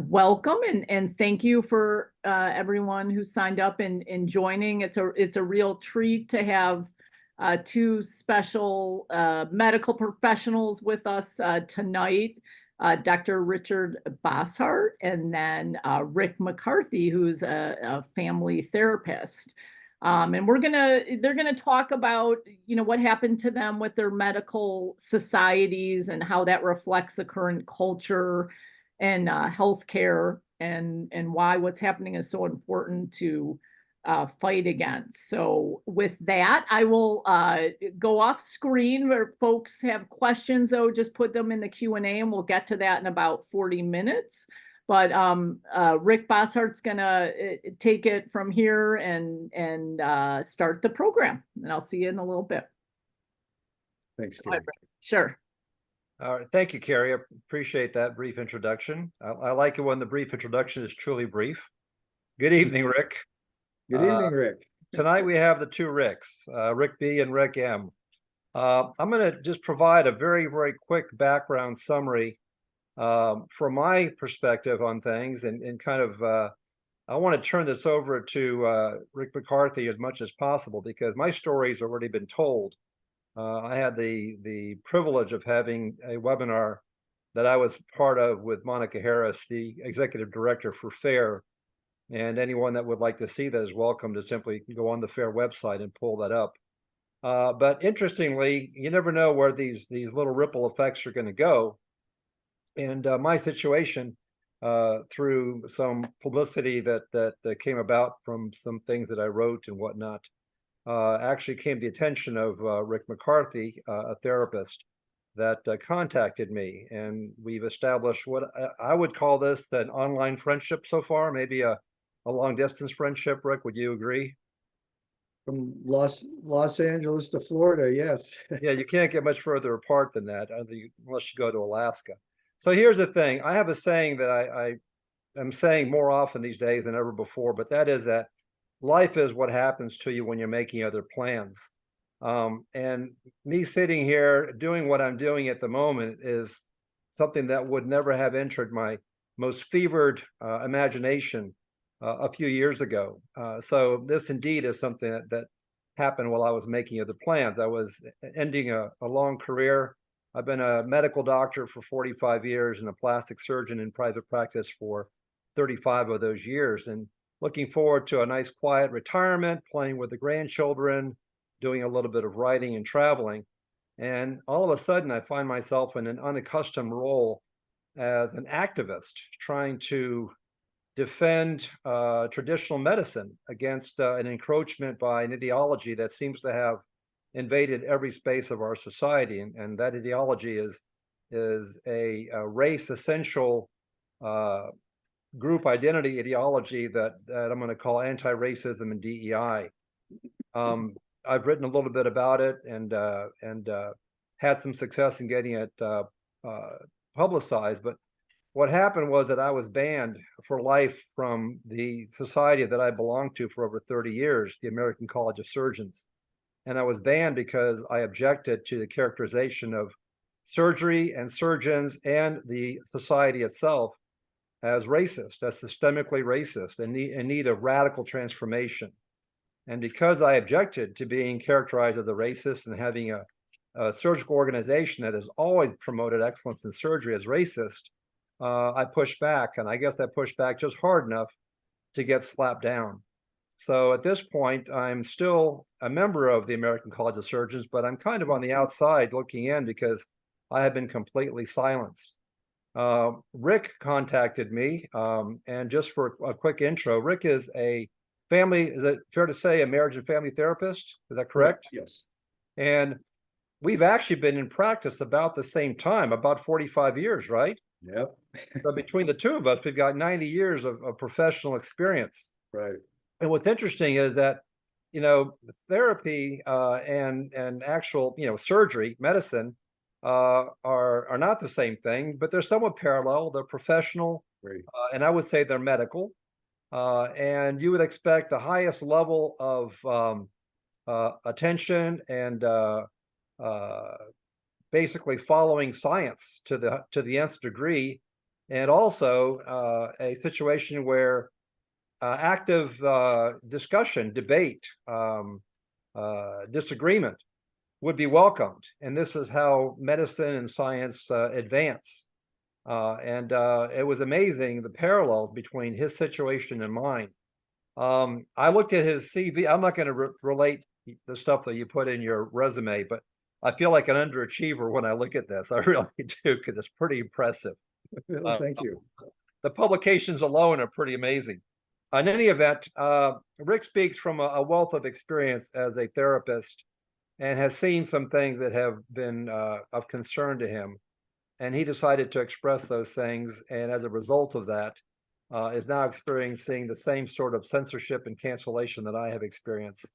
welcome and thank you for everyone who signed up and joining. It's a real treat to have two special medical professionals with us tonight, Dr. Richard Bosshart and then Rick McCarthy, who's a family therapist. And they're gonna talk about, what happened to them with their medical societies and how that reflects the current culture and healthcare and why what's happening is so important to fight against. So with that, I will go off screen where folks have questions, though, just put them in the Q&A and we'll get to that in about 40 minutes. But Rick Bosshart's gonna take it from here and start the program. And I'll see you in a little bit. Thanks, Carrie. Sure. All right, thank you, Carrie. I appreciate that brief introduction. I like it when the brief introduction is truly brief. Good evening, Rick. Good evening, Rick. Tonight we have the two Ricks, Rick B and Rick M. I'm going to just provide a very, very quick background summary from my perspective on things and kind of, I want to turn this over to Rick McCarthy as much as possible because my story's already been told. I had the privilege of having a webinar that I was part of with Monica Harris, the executive director for FAIR. And anyone that would like to see that is welcome to simply go on the FAIR website and pull that up. But interestingly, you never know where these little ripple effects are going to go. And my situation, through some publicity that came about from some things that I wrote and whatnot, actually came to the attention of Rick McCarthy, a therapist that contacted me. And we've established what I would call this an online friendship so far, maybe a long distance friendship. Rick, would you agree? From Los Angeles to Florida, yes. Yeah, you can't get much further apart than that unless you go to Alaska. So here's the thing. I have a saying that I am saying more often these days than ever before, but that is that life is what happens to you when you're making other plans. And me sitting here doing what I'm doing at the moment is something that would never have entered my most fevered imagination a few years ago. So this indeed is something that happened while I was making other plans. I was ending a long career. I've been a medical doctor for 45 years and a plastic surgeon in private practice for 35 of those years. And looking forward to a nice quiet retirement, playing with the grandchildren, doing a little bit of writing and traveling. And all of a sudden, I find myself in an unaccustomed role as an activist, trying to defend traditional medicine against an encroachment by an ideology that seems to have invaded every space of our society. And that ideology is a race essential group identity ideology that I'm going to call anti-racism and DEI. I've written a little bit about it and had some success in getting it publicized. But what happened was that I was banned for life from the society that I belonged to for over 30 years, the American College of Surgeons. And I was banned because I objected to the characterization of surgery and surgeons and the society itself as racist, as systemically racist, and in need of radical transformation. And because I objected to being characterized as a racist and having a surgical organization that has always promoted excellence in surgery as racist, I pushed back, and I guess I pushed back just hard enough to get slapped down. So at this point, I'm still a member of the American College of Surgeons, but I'm kind of on the outside looking in because I have been completely silenced. Rick contacted me, and just for a quick intro, Rick is is it fair to say, a marriage and family therapist? Is that correct? Yes. And we've actually been in practice about the same time, about 45 years, right? Yep. So between the two of us, we've got 90 years of professional experience. Right. And what's interesting is that, therapy and actual, surgery, medicine are not the same thing, but they're somewhat parallel. They're professional, Right. and I would say they're medical. And you would expect the highest level of attention and basically following science to the nth degree and also a situation where active discussion, debate, disagreement would be welcomed. And this is how medicine and science advance. And it was amazing the parallels between his situation and mine. I looked at his CV. I'm not going to relate the stuff that you put in your resume, but I feel like an underachiever when I look at this. I really do, because it's pretty impressive. Well, thank you. The publications alone are pretty amazing. In any event, Rick speaks from a wealth of experience as a therapist and has seen some things that have been of concern to him. And he decided to express those things. And as a result of that, is now experiencing the same sort of censorship and cancellation that I have experienced.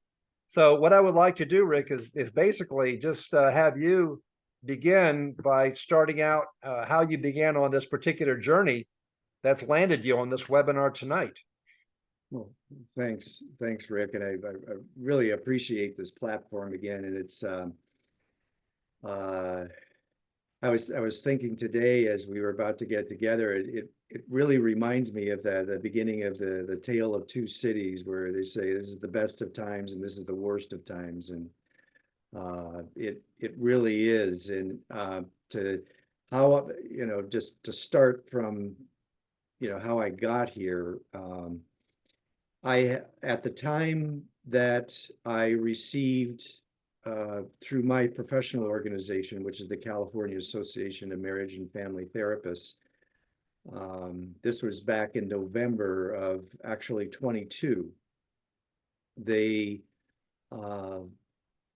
So what I would like to do, Rick, is basically just have you begin by starting out how you began on this particular journey that's landed you on this webinar tonight. Well, thanks, Rick, and I really appreciate this platform again. And it's I was thinking today as we were about to get together, it really reminds me of the beginning of the Tale of Two Cities, where they say this is the best of times and this is the worst of times, and it really is. And to how, just to start from how I got here. At the time that I received through my professional organization, which is the California Association of Marriage and Family Therapists, this was back in November of actually 22. They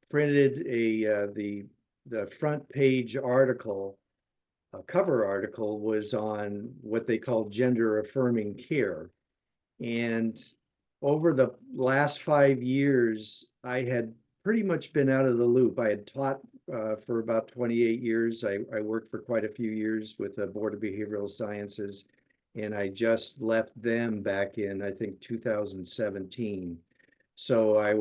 printed the front page article, a cover article was on what they call gender affirming care. And over the last 5 years, I had pretty much been out of the loop. I had taught for about 28 years. I worked for quite a few years with the Board of Behavioral Sciences, and I just left them back in, I think, 2017. So I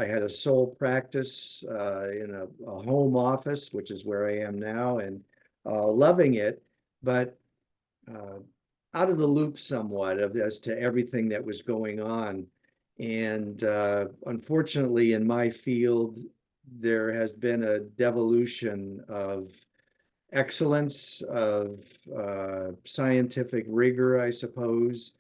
had a sole practice in a home office, which is where I am now, and loving it, but out of the loop somewhat as to everything that was going on. And unfortunately, in my field, there has been a devolution of excellence, of scientific rigor, I suppose.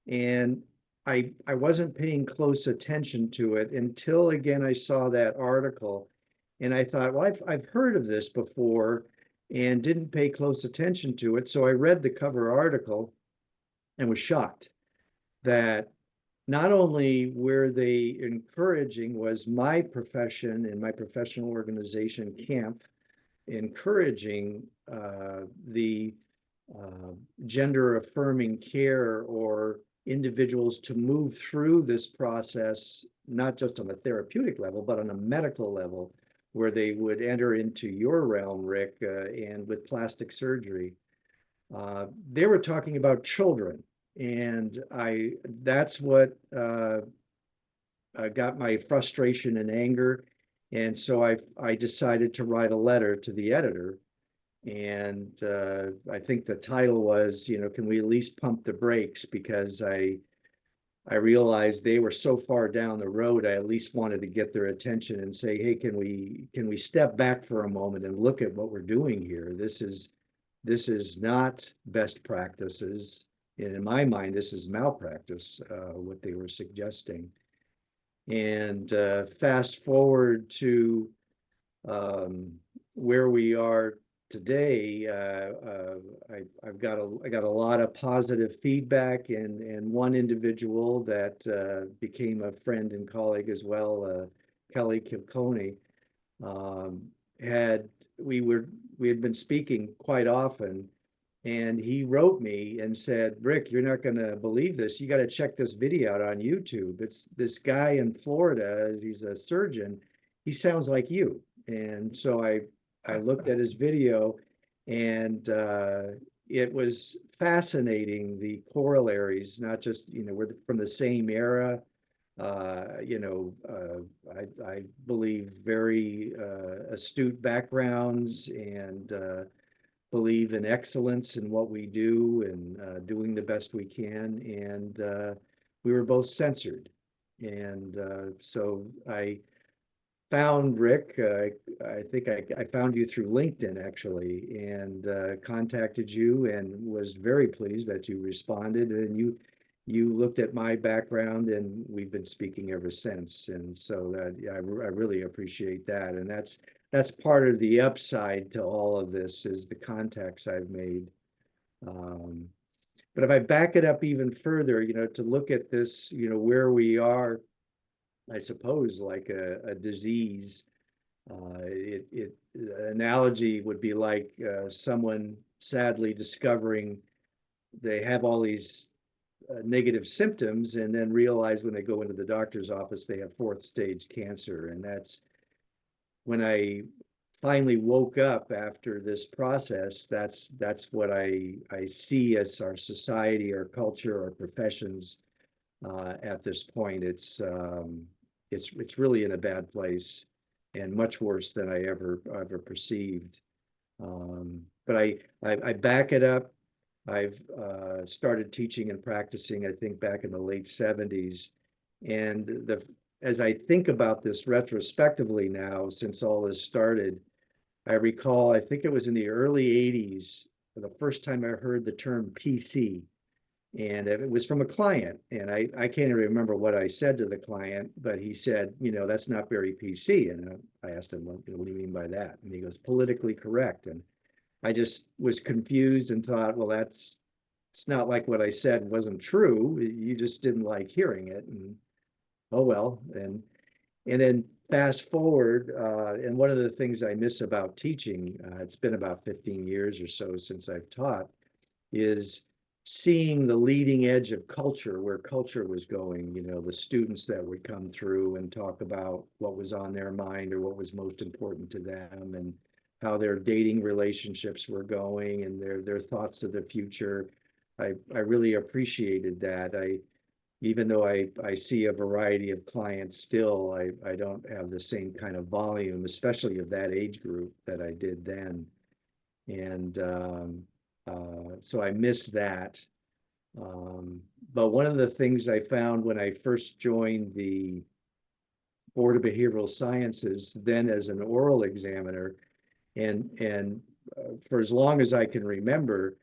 And I wasn't paying close attention to it until, again, I saw that article. And I thought, well, I've heard of this before and didn't pay close attention to it. So I read the cover article and was shocked that not only were they encouraging, was my profession and my professional organization, CAMP, encouraging the gender affirming care, or individuals to move through this process, not just on a therapeutic level, but on a medical level, where they would enter into your realm, Rick, and with plastic surgery. They were talking about children, and that's what got my frustration and anger. And so I decided to write a letter to the editor. And I think the title was, can we at least pump the brakes? Because I realized they were so far down the road, I at least wanted to get their attention and say, hey, can we step back for a moment and look at what we're doing here? This is not best practices. And in my mind, this is malpractice, what they were suggesting. And fast forward to where we are today, I got a lot of positive feedback, and one individual that became a friend and colleague as well, Kelly Kilconey, we had been speaking quite often, and he wrote me and said, Rick, you're not going to believe this. You got to check this video out on YouTube. It's this guy in Florida. He's a surgeon. He sounds like you. And so I looked at his video, and it was fascinating, the corollaries, not just, we're from the same era, I believe very astute backgrounds, and believe in excellence in what we do and doing the best we can. And we were both censored. And so I found Rick. I think I found you through LinkedIn actually, and contacted you, and was very pleased that you responded. And you looked at my background, and we've been speaking ever since. And so that I really appreciate that. And that's part of the upside to all of this is the contacts I've made. But if I back it up even further, to look at this, where we are, I suppose, like a disease. Analogy would be like someone sadly discovering they have all these negative symptoms and then realize when they go into the doctor's office they have fourth stage cancer. And that's when I finally woke up after this process. That's what I see as our society, our culture, our professions at this point. It's really in a bad place and much worse than I ever perceived. But I back it up. I've started teaching and practicing, I think, back in the late 70s. And as I think about this retrospectively now, since all this started, I recall, I think it was in the early 80s, for the first time I heard the term PC. And it was from a client. And I can't even remember what I said to the client, but he said, that's not very PC. And I asked him, well, what do you mean by that? And he goes, politically correct. And I just was confused and thought, well, it's not like what I said wasn't true. You just didn't like hearing it. And oh, well. And then fast forward, and one of the things I miss about teaching, it's been about 15 years or so since I've taught, is seeing the leading edge of culture, where culture was going, the students that would come through and talk about what was on their mind or what was most important to them, and how their dating relationships were going and their thoughts of the future. I really appreciated that. Even though I see a variety of clients still, I don't have the same kind of volume, especially of that age group, that I did then. And so I miss that. But one of the things I found when I first joined the Board of Behavioral Sciences, then as an oral examiner, and for as long as I can remember,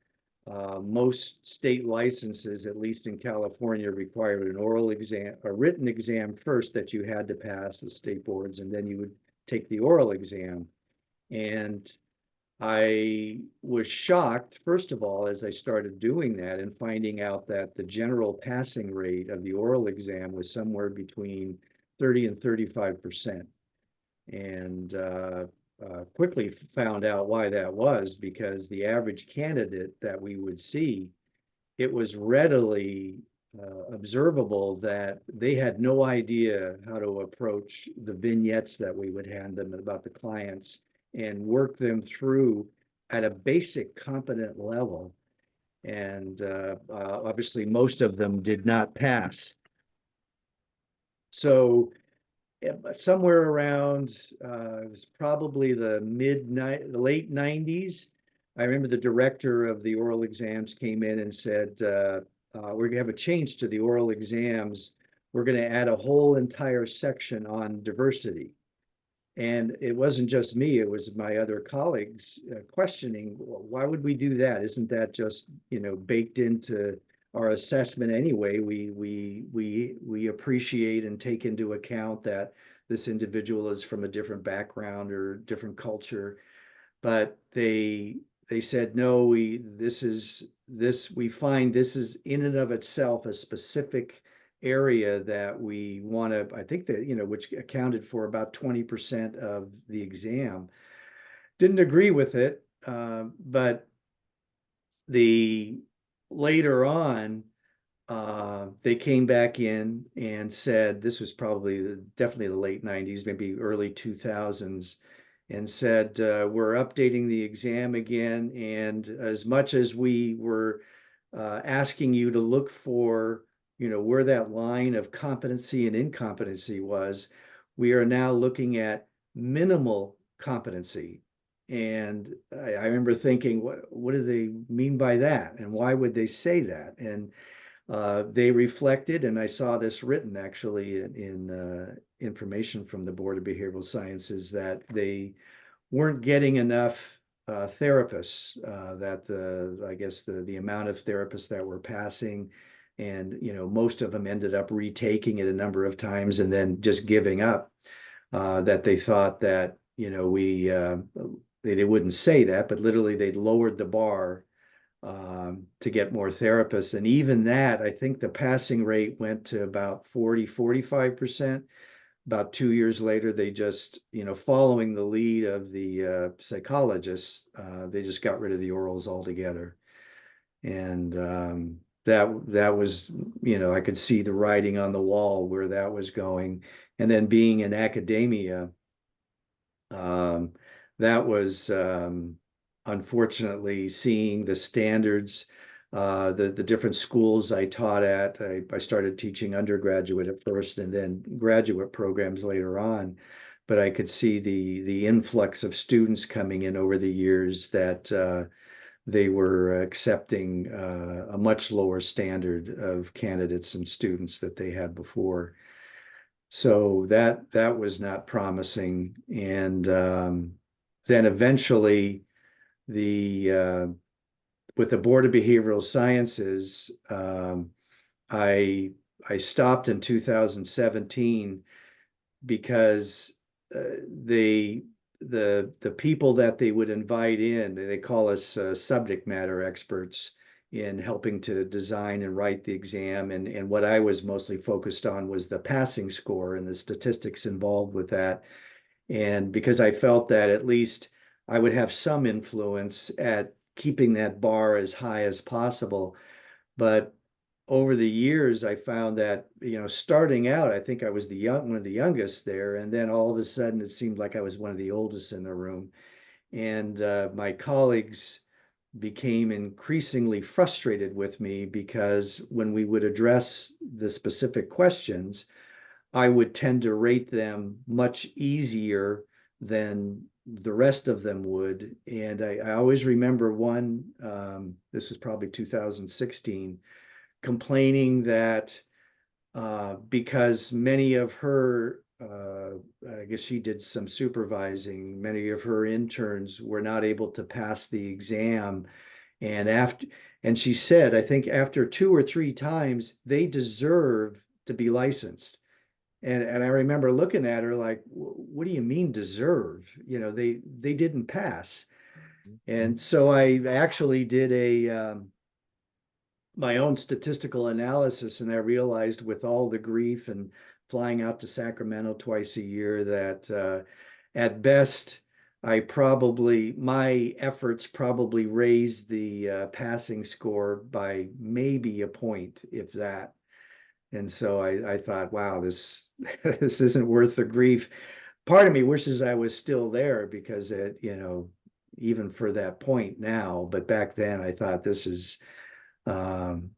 most state licenses, at least in California, required an oral exam, a written exam first that you had to pass the state boards, and then you would take the oral exam. And I was shocked, first of all, as I started doing that and finding out that the general passing rate of the oral exam was somewhere between 30 and 35%. And quickly found out why that was, because the average candidate that we would see, it was readily observable that they had no idea how to approach the vignettes that we would hand them about the clients and work them through at a basic competent level. And obviously most of them did not pass. So somewhere around it was probably the late 90s. I remember the director of the oral exams came in and said, we're gonna have a change to the oral exams. We're gonna add a whole entire section on diversity. And it wasn't just me, it was my other colleagues questioning, well, why would we do that? Isn't that just, baked into our assessment anyway? We appreciate and take into account that this individual is from a different background or different culture. But they said, no, we find this is in and of itself a specific area that we want to, I think that, which accounted for about 20% of the exam. Didn't agree with it, but later on, they came back in and said, this was probably definitely the late 90s, maybe early 2000s, and said, we're updating the exam again. And as much as we were asking you to look for, where that line of competency and incompetency was, we are now looking at minimal competency. And I remember thinking, what do they mean by that? And why would they say that? And they reflected, and I saw this written actually in information from the Board of Behavioral Sciences, that they weren't getting enough therapists, that I guess the amount of therapists that were passing, and most of them ended up retaking it a number of times and then just giving up, that they thought that they wouldn't say that, but literally they'd lowered the bar to get more therapists. And even that, I think the passing rate went to about 45%. About 2 years later, they just, following the lead of the psychologists, they just got rid of the orals altogether. And that was, I could see the writing on the wall where that was going. And then being in academia, that was unfortunately seeing the standards, the different schools I taught at. I started teaching undergraduate at first and then graduate programs later on. But I could see the influx of students coming in over the years, that they were accepting a much lower standard of candidates and students that they had before. So that was not promising. And then eventually, the with the Board of Behavioral Sciences, I stopped in 2017 because the people that they would invite in, they call us subject matter experts in helping to design and write the exam. And what I was mostly focused on was the passing score and the statistics involved with that. And because I felt that at least I would have some influence at keeping that bar as high as possible. But over the years, I found that, starting out, I think I was one of the youngest there. And then all of a sudden, it seemed like I was one of the oldest in the room. And my colleagues became increasingly frustrated with me, because when we would address the specific questions, I would tend to rate them much easier than the rest of them would. And I always remember one, this was probably 2016, complaining that because many of her, I guess she did some supervising, many of her interns were not able to pass the exam. And she said, I think after 2 or 3 times, they deserve to be licensed. And I remember looking at her like, what do you mean deserve? They didn't pass. And so I actually did my own statistical analysis, and I realized, with all the grief and flying out to Sacramento twice a year, that at best, my efforts probably raised the passing score by maybe a point, if that. And so I thought, wow, this this isn't worth the grief. Part of me wishes I was still there, because even for that point now, but back then I thought, this is um,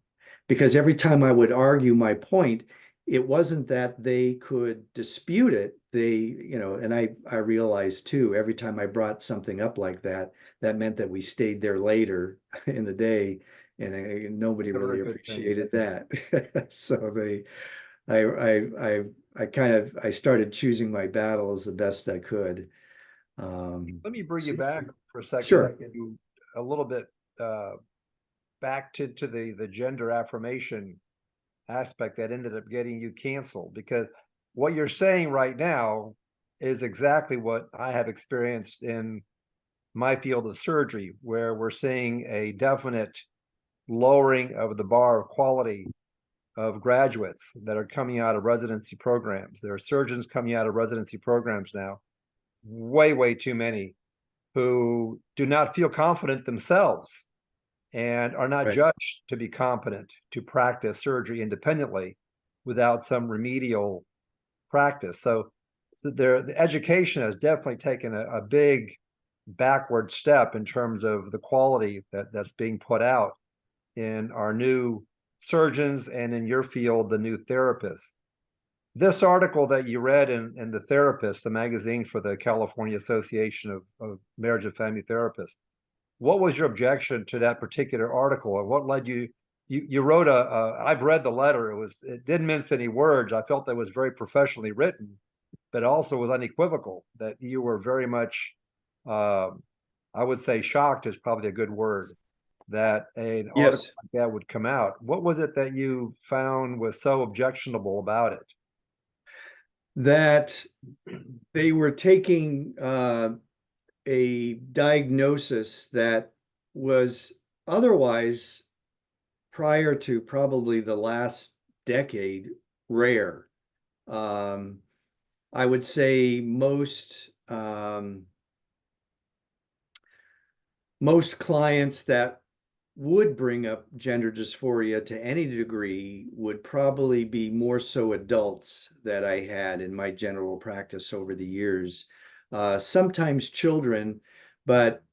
because every time I would argue my point, it wasn't that they could dispute it. And I realized too, every time I brought something up like that, that meant that we stayed there later in the day, and nobody Never a really good thing. appreciated that. So I started choosing my battles the best I could. Let me bring you back for a second. Sure. A little bit back to the gender affirmation aspect that ended up getting you canceled, because what you're saying right now is exactly what I have experienced in my field of surgery, where we're seeing a definite lowering of the bar of quality of graduates that are coming out of residency programs. There are surgeons coming out of residency programs now, way too many, who do not feel confident themselves and are not Right. judged to be competent to practice surgery independently without some remedial practice. So the education has definitely taken a big backward step in terms of the quality that's being put out in our new surgeons, and in your field, the new therapists. this article that you read in The Therapist, the magazine for the California Association of Marriage and Family Therapists, what was your objection to that particular article, and what led you? You wrote I've read the letter. It didn't mince any words. I felt that it was very professionally written, but also was unequivocal that you were very much, I would say, shocked is probably a good word, that an article Yes, like that would come out. What was it that you found was so objectionable about it? that they were taking a diagnosis that was otherwise, prior to probably the last decade, rare. I would say most clients that would bring up gender dysphoria to any degree would probably be more so adults that I had in my general practice over the years. Sometimes children, but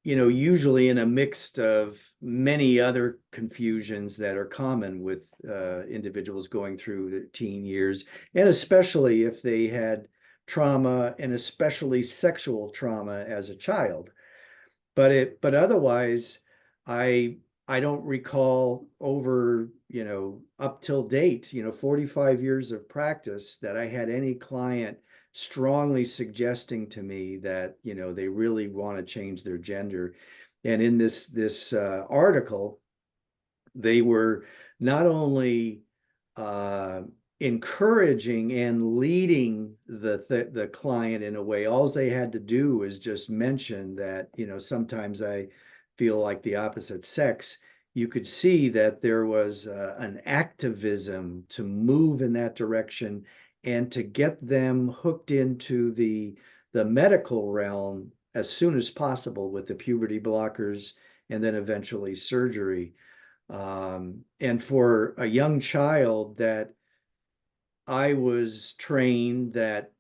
usually in a mix of many other confusions that are common with individuals going through the teen years, and especially if they had trauma, and especially sexual trauma as a child. But otherwise, I I don't recall over, up till date, 45 years of practice, that I had any client strongly suggesting to me that, they really want to change their gender. And in this article, they were not only uh, encouraging and leading the client in a way. All they had to do is just mention that, sometimes I feel like the opposite sex. You could see that there was an activism to move in that direction and to get them hooked into the medical realm as soon as possible with the puberty blockers and then eventually surgery. And for a young child that I was trained that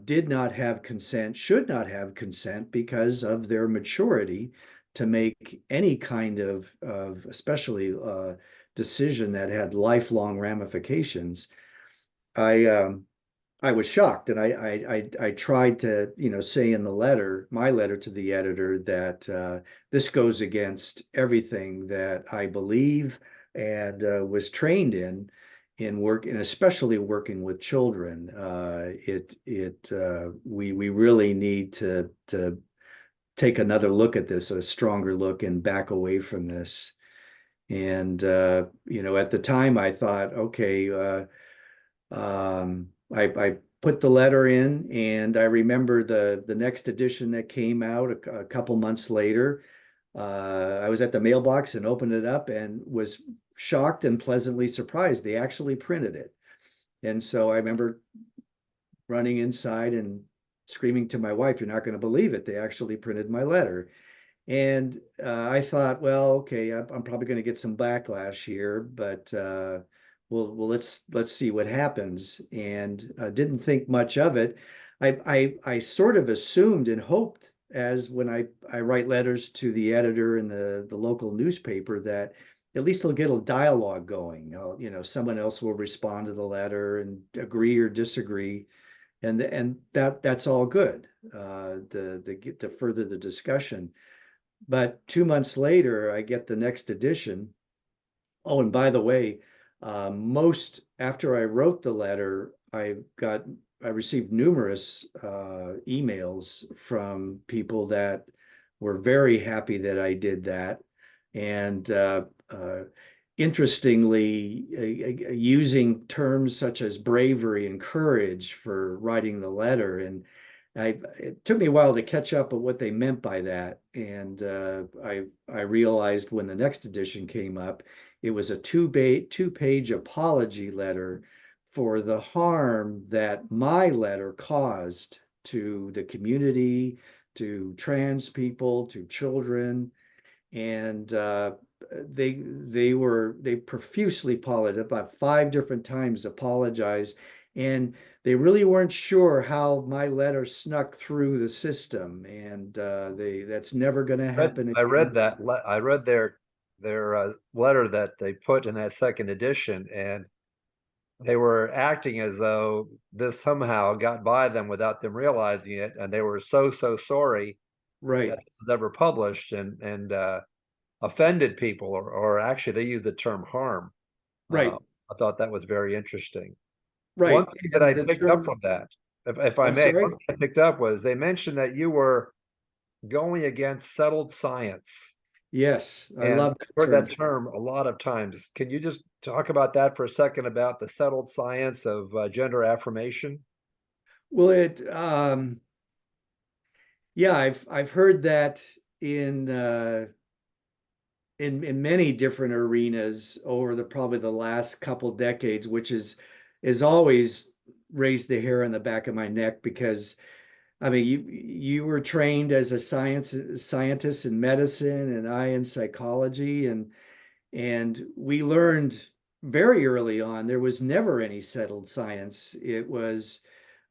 did not have consent, should not have consent because of their maturity to make any kind of especially decision that had lifelong ramifications. I was shocked, and I tried to, say in my letter to the editor, that this goes against everything that I believe and was trained in work, and especially working with children. We really need to take another look at this, a stronger look, and back away from this. And at the time, I thought, okay. I put the letter in, and I remember the next edition that came out a couple months later. I was at the mailbox and opened it up and was shocked and pleasantly surprised. They actually printed it. And so I remember running inside and screaming to my wife, "You're not going to believe it. They actually printed my letter." And I thought, well, okay, I'm probably going to get some backlash here, but well, let's see what happens. And didn't think much of it. I sort of assumed and hoped, as when I write letters to the editor in the local newspaper, that at least they'll get a dialogue going. Someone else will respond to the letter and agree or disagree, and that's all good to further the discussion. But 2 months later, I get the next edition. Oh, and by the way, most after I wrote the letter, I received numerous emails from people that were very happy that I did that, and interestingly, using terms such as bravery and courage for writing the letter. And it took me a while to catch up on what they meant by that. And I realized when the next edition came up, it was a two-page apology letter for the harm that my letter caused to the community, to trans people, to children. And they profusely apologized, about 5 different times apologized, and they really weren't sure how my letter snuck through the system, and that's never going to happen I read again. that. I read their letter that they put in that second edition, and they were acting as though this somehow got by them without them realizing it, and they were so sorry Right, that this was ever published, and offended people, or actually they used the term harm. right, I thought that was very interesting. One right. thing that And I the picked up term, from that, if I I'm may, sorry? one thing I picked up was they mentioned that you were going against settled science. Yes, I And love I've that heard term. that term a lot of times. Can you just talk about that for a second, about the settled science of gender affirmation? Well, yeah, I've heard that in in many different arenas over the probably the last couple decades, which is always raised the hair on the back of my neck because I mean you were trained as a scientist in medicine and I in psychology and we learned very early on there was never any settled science. It was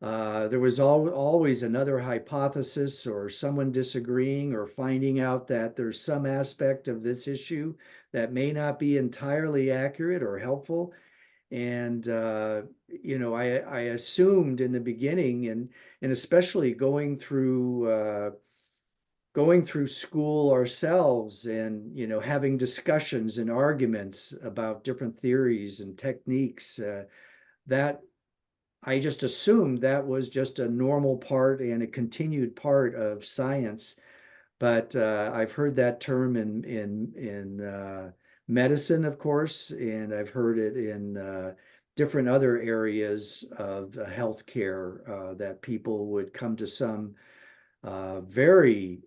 there was always another hypothesis or someone disagreeing or finding out that there's some aspect of this issue that may not be entirely accurate or helpful. And you know, I assumed in the beginning, and especially going through school ourselves and you know having discussions and arguments about different theories and techniques that I just assumed that was just a normal part and a continued part of science. But I've heard that term in medicine, of course, and I've heard it in different other areas of healthcare that people would come to some very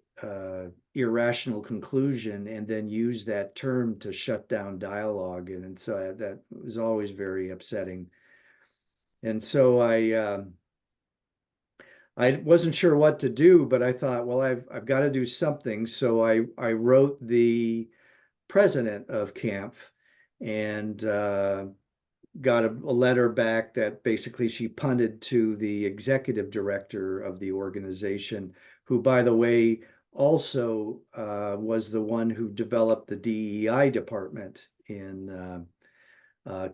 irrational conclusion and then use that term to shut down dialogue. And so that was always very upsetting. And so I wasn't sure what to do, but I thought, well, I've got to do something. So I wrote the president of camp and got a letter back that basically she punted to the executive director of the organization, who, by the way, also was the one who developed the DEI department in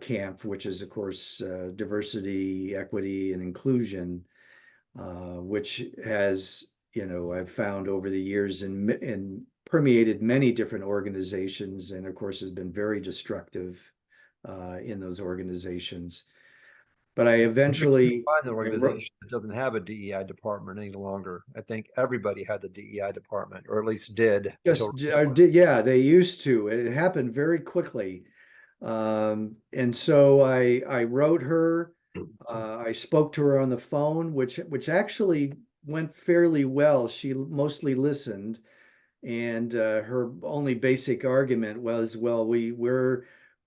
camp, which is, of course, diversity, equity, and inclusion, which has, you know, I've found over the years and permeated many different organizations, and of course has been very destructive in those organizations. But I You can eventually, find an I wrote, organization that doesn't have a DEI department any longer. I think everybody had the DEI department, or at least did until yeah, they used to. It happened very quickly. And so I wrote her. I spoke to her on the phone, which actually went fairly well. She mostly listened, and her only basic argument was, well,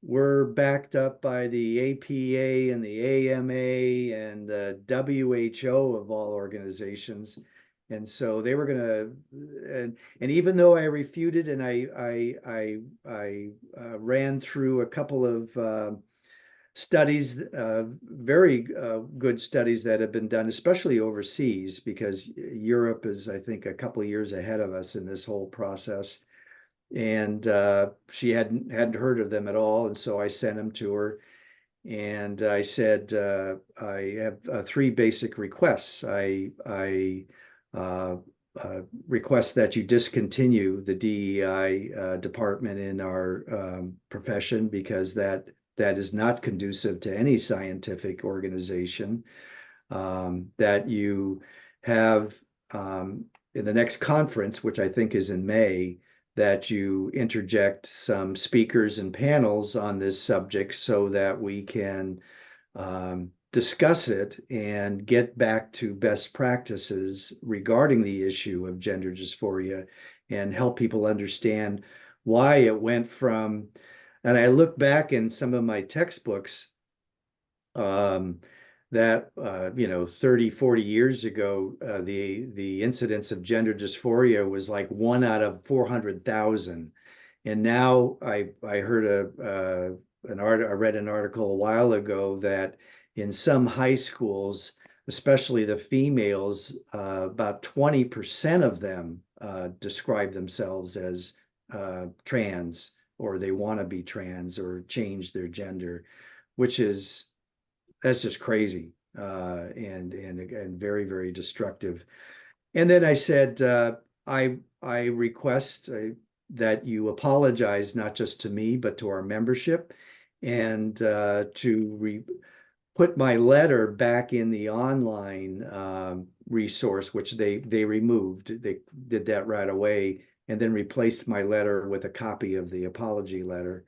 we're backed up by the APA and the AMA and the WHO of all organizations. And so they were going to, and even though I refuted and I ran through a couple of studies, very good studies that have been done, especially overseas, because Europe is, I think, a couple of years ahead of us in this whole process. And she hadn't heard of them at all, and so I sent them to her. And I said, I have three basic requests. I request that you discontinue the DEI department in our profession because that is not conducive to any scientific organization. That you have in the next conference, which I think is in May, that you interject some speakers and panels on this subject so that we can discuss it and get back to best practices regarding the issue of gender dysphoria and help people understand why it went from, and I look back in some of my textbooks um, that you know 30, 40 years ago the incidence of gender dysphoria was like 1 out of 400,000, and now I heard I read an article a while ago that in some high schools, especially the females, about 20% of them describe themselves as trans, or they want to be trans or change their gender, which is just crazy, and very, very destructive. And then I said, I request that you apologize not just to me, but to our membership, and to put my letter back in the online resource, which they removed. They did that right away, and then replaced my letter with a copy of the apology letter,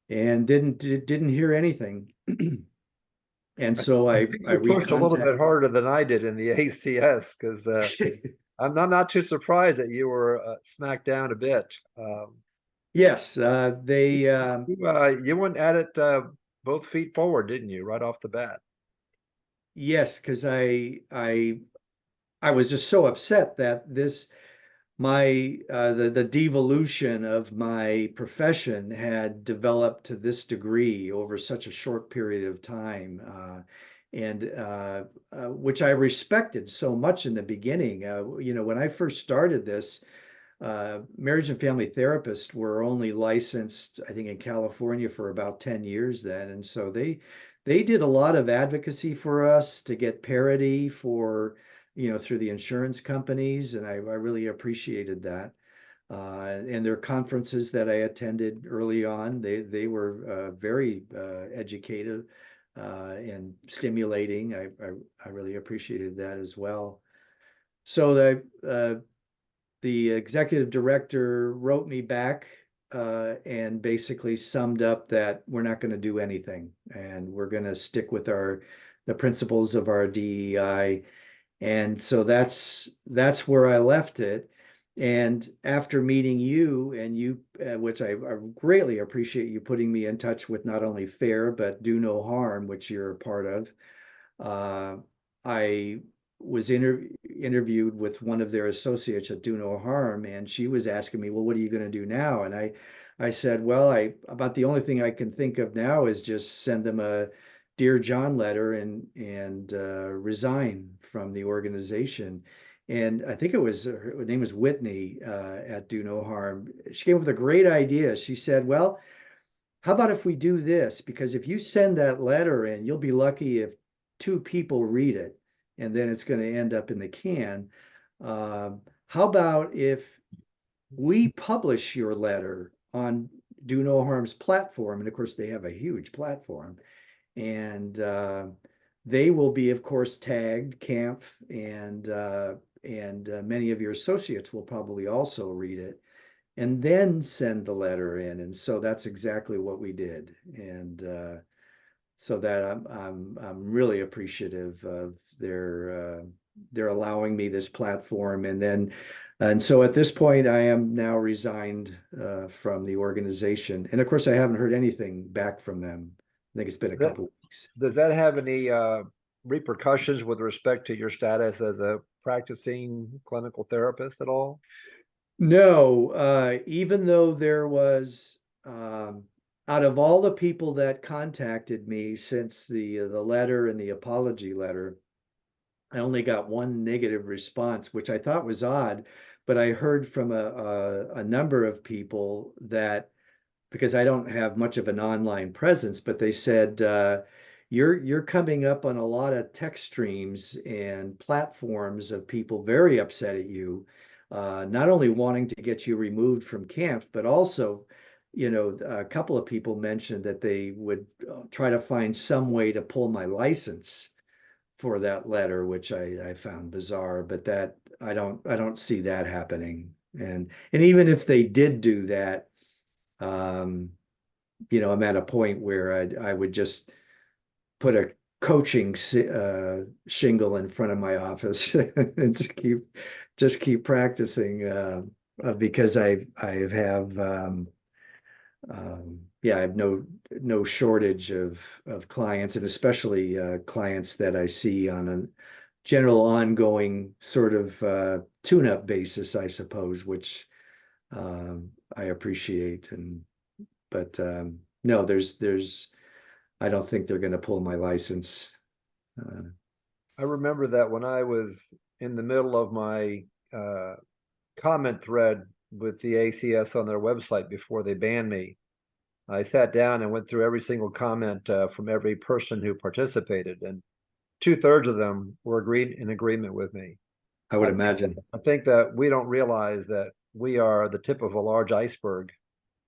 and didn't hear anything. And so I I think I you pushed a little bit recontacted. harder than I did in the ACS because I'm not too surprised that you were smacked down a bit. Yes, they You went at it both feet forward, didn't you, right off the bat? yes, because I was just so upset that the devolution of my profession had developed to this degree over such a short period of time, and which I respected so much in the beginning. When I first started this, marriage and family therapists were only licensed, I think, in California for about 10 years then. And so they did a lot of advocacy for us to get parity for, through the insurance companies. And I really appreciated that. And their conferences that I attended early on, they were very educated and stimulating. I really appreciated that as well. So the executive director wrote me back and basically summed up that we're not going to do anything, and we're going to stick with the principles of our DEI. And so that's where I left it. And after meeting you, and which I greatly appreciate you putting me in touch with not only FAIR but Do No Harm, which you're a part of. I was interviewed with one of their associates at Do No Harm, and she was asking me, "Well, what are you going to do now?" And I said, "Well, about the only thing I can think of now is just send them a Dear John letter and resign from the organization." And I think her name was Whitney at Do No Harm. She came up with a great idea. She said, "Well, how about if we do this? Because if you send that letter in, you'll be lucky if 2 people read it, and then it's going to end up in the can. How about if we publish your letter on Do No Harm's platform?" And of course, they have a huge platform. And they will be, of course, tagged, Camp, and many of your associates will probably also read it, and then send the letter in. And so that's exactly what we did. And so that I'm really appreciative of their allowing me this platform. And so at this point, I am now resigned from the organization. And of course, I haven't heard anything back from them. I think it's been a That, couple of weeks. does that have any repercussions with respect to your status as a practicing clinical therapist at all? No, even though there was, out of all the people that contacted me since the letter and the apology letter, I only got one negative response, which I thought was odd. But I heard from a number of people that, because I don't have much of an online presence, but they said, you're coming up on a lot of text streams and platforms of people very upset at you, not only wanting to get you removed from camp, but also, a couple of people mentioned that they would try to find some way to pull my license for that letter, which I found bizarre. But that I don't see that happening. And even if they did do that, um, I'm at a point where I would just put a coaching shingle in front of my office and just keep practicing, because I have yeah, I have no shortage of clients, and especially clients that I see on a general ongoing sort of tune-up basis, I suppose, which I appreciate. But no, I don't think they're going to pull my license. I remember that when I was in the middle of my comment thread with the ACS on their website before they banned me, I sat down and went through every single comment from every person who participated, and 2/3 of them were in agreement with me. I would imagine. I think that we don't realize that we are the tip of a large iceberg of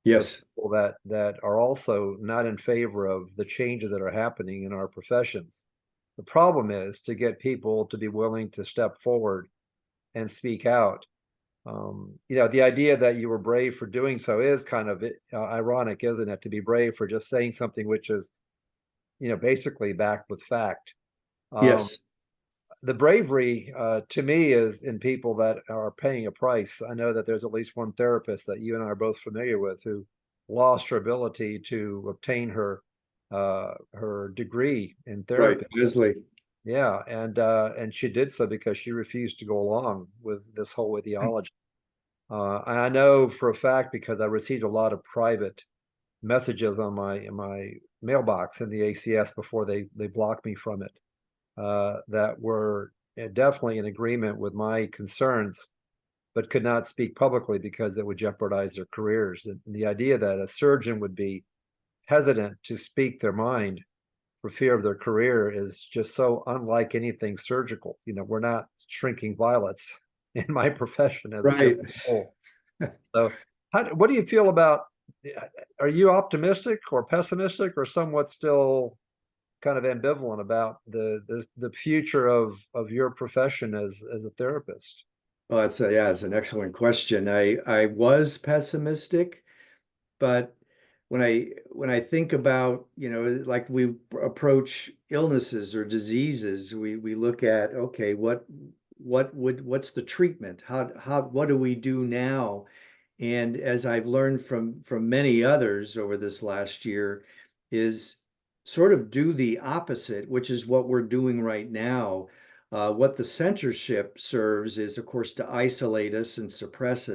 Yes, people that are also not in favor of the changes that are happening in our professions. The problem is to get people to be willing to step forward and speak out. The idea that you were brave for doing so is kind of ironic, isn't it? To be brave for just saying something which is, basically backed with fact. yes, The bravery to me is in people that are paying a price. I know that there's at least one therapist that you and I are both familiar with who lost her ability to obtain her degree in right, therapy. Leslie. Yeah, and she did so because she refused to go along with this whole ideology. And I know for a fact because I received a lot of private messages on my mailbox in the ACS before they blocked me from it, that were definitely in agreement with my concerns, but could not speak publicly because it would jeopardize their careers. And the idea that a surgeon would be hesitant to speak their mind for fear of their career is just so unlike anything surgical. We're not shrinking violets in my profession as a Right. general. So, what do you feel about? Are you optimistic or pessimistic, or somewhat still kind of ambivalent about the future of your profession as a therapist? Well, it's an excellent question. I was pessimistic, but when I think about, like we approach illnesses or diseases, we look at, okay, what's the treatment? What do we do now? And as I've learned from many others over this last year, is sort of do the opposite, which is what we're doing right now. What the censorship serves is, of course, to isolate us and suppress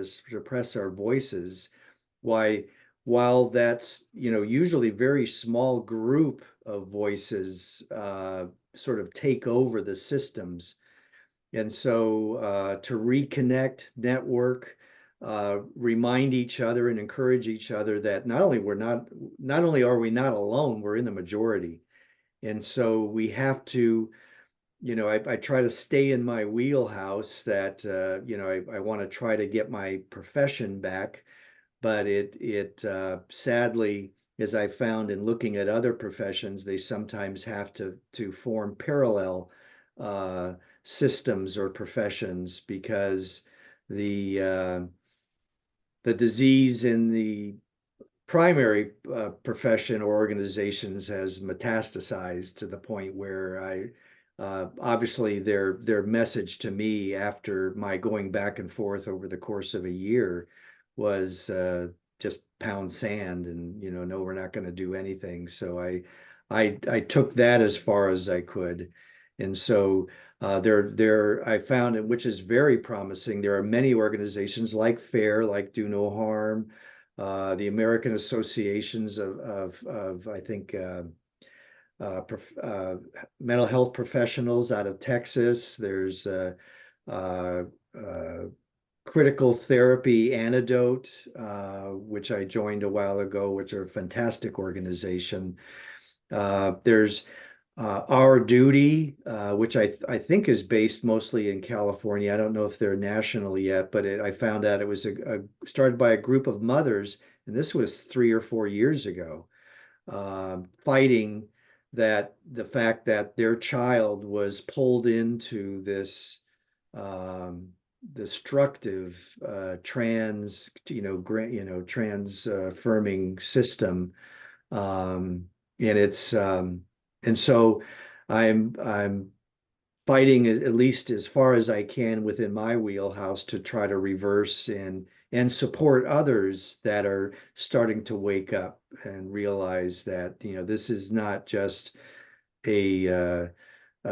our voices. Why, while that's, usually very small group of voices sort of take over the systems. And so to reconnect, network, remind each other and encourage each other that not only are we not alone, we're in the majority. And so we have to, I try to stay in my wheelhouse that, I want to try to get my profession back, but it sadly, as I found in looking at other professions, they sometimes have to form parallel uh, systems or professions because the uh, the disease in the primary profession or organizations has metastasized to the point where obviously their message to me after my going back and forth over the course of a year was just pound sand and no, we're not going to do anything. So I took that as far as I could, and so I found it, which is very promising. There are many organizations like FAIR, like Do No Harm, the American Associations of I think mental health professionals out of Texas. There's uh, uh, Critical Therapy Antidote, which I joined a while ago, which are a fantastic organization. There's Our Duty, which I think is based mostly in California. I don't know if they're national yet, but I found out it was started by a group of mothers, and this was 3 or 4 years ago, fighting the fact that their child was pulled into this destructive trans affirming system, um, and so I'm fighting at least as far as I can within my wheelhouse to try to reverse and support others that are starting to wake up and realize that this is not just a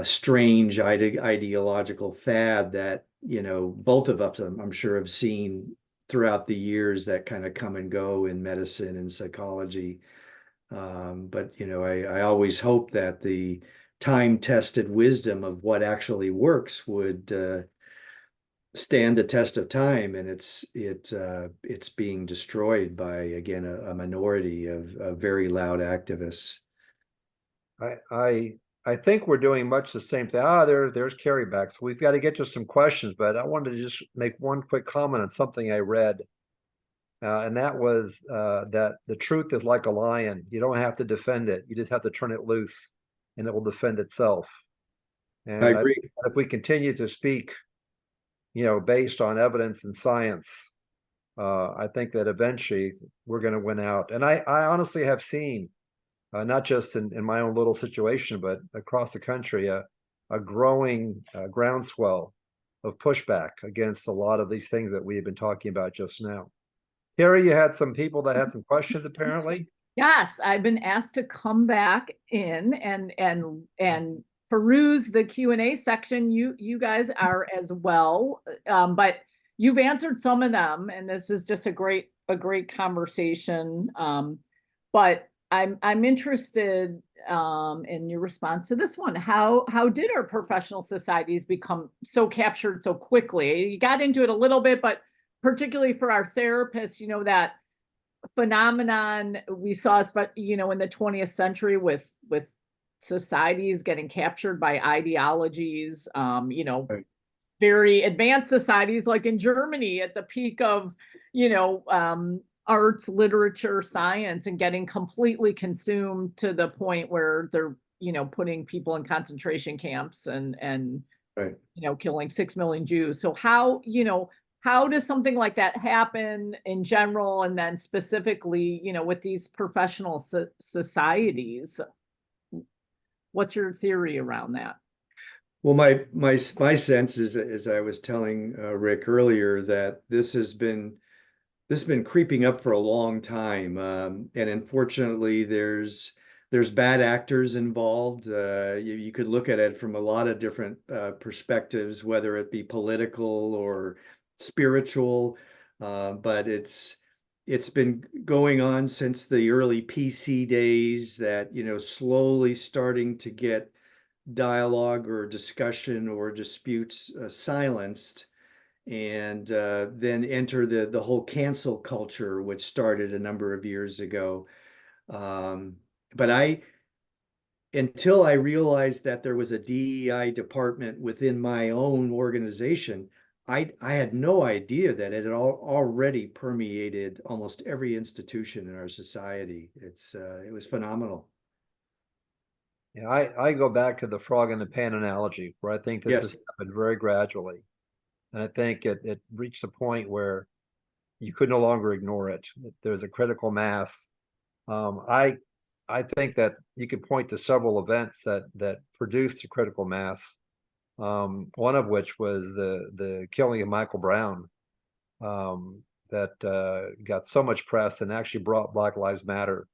strange ideological fad that both of us I'm sure have seen throughout the years that kind of come and go in medicine and psychology. But I always hope that the time-tested wisdom of what actually works would stand the test of time, and it's being destroyed by, again, a minority of very loud activists. I think we're doing much the same thing. There's carrybacks. We've got to get to some questions, but I wanted to just make one quick comment on something I read. And that was that the truth is like a lion. You don't have to defend it. You just have to turn it loose and it will defend itself. And I agree. if we continue to speak, based on evidence and science, I think that eventually we're going to win out. And I honestly have seen, not just in my own little situation, but across the country, a growing groundswell of pushback against a lot of these things that we have been talking about just now. Carrie, you had some people that had some questions, apparently. Yes, I've been asked to come back in and peruse the Q&A section. You guys are as well, but you've answered some of them, and this is just a great conversation. But I'm interested in your response to this one. How did our professional societies become so captured so quickly? You got into it a little bit, but particularly for our therapists, that phenomenon we saw, in the 20th century with societies getting captured by ideologies, Right. very advanced societies like in Germany at the peak of, arts, literature, science, and getting completely consumed to the point where they're, putting people in concentration camps and Right. killing 6 million Jews. So how does something like that happen in general, and then specifically, with these professional societies? What's your theory around that? Well, my sense is, as I was telling Rick earlier, that this has been creeping up for a long time, and unfortunately, there's bad actors involved. You could look at it from a lot of different perspectives, whether it be political or spiritual, but it's been going on since the early PC days, that slowly starting to get dialogue or discussion or disputes silenced, and then enter the whole cancel culture, which started a number of years ago. But until I realized that there was a DEI department within my own organization, I had no idea that it had already permeated almost every institution in our society. It was phenomenal. Yeah, I go back to the frog in the pan analogy, where I think this Yes. has happened very gradually. And I think it reached a point where you could no longer ignore it. There's a critical mass. I think that you could point to several events that produced a critical mass. One of which was the killing of Michael Brown, that got so much press and actually brought Black Lives Matter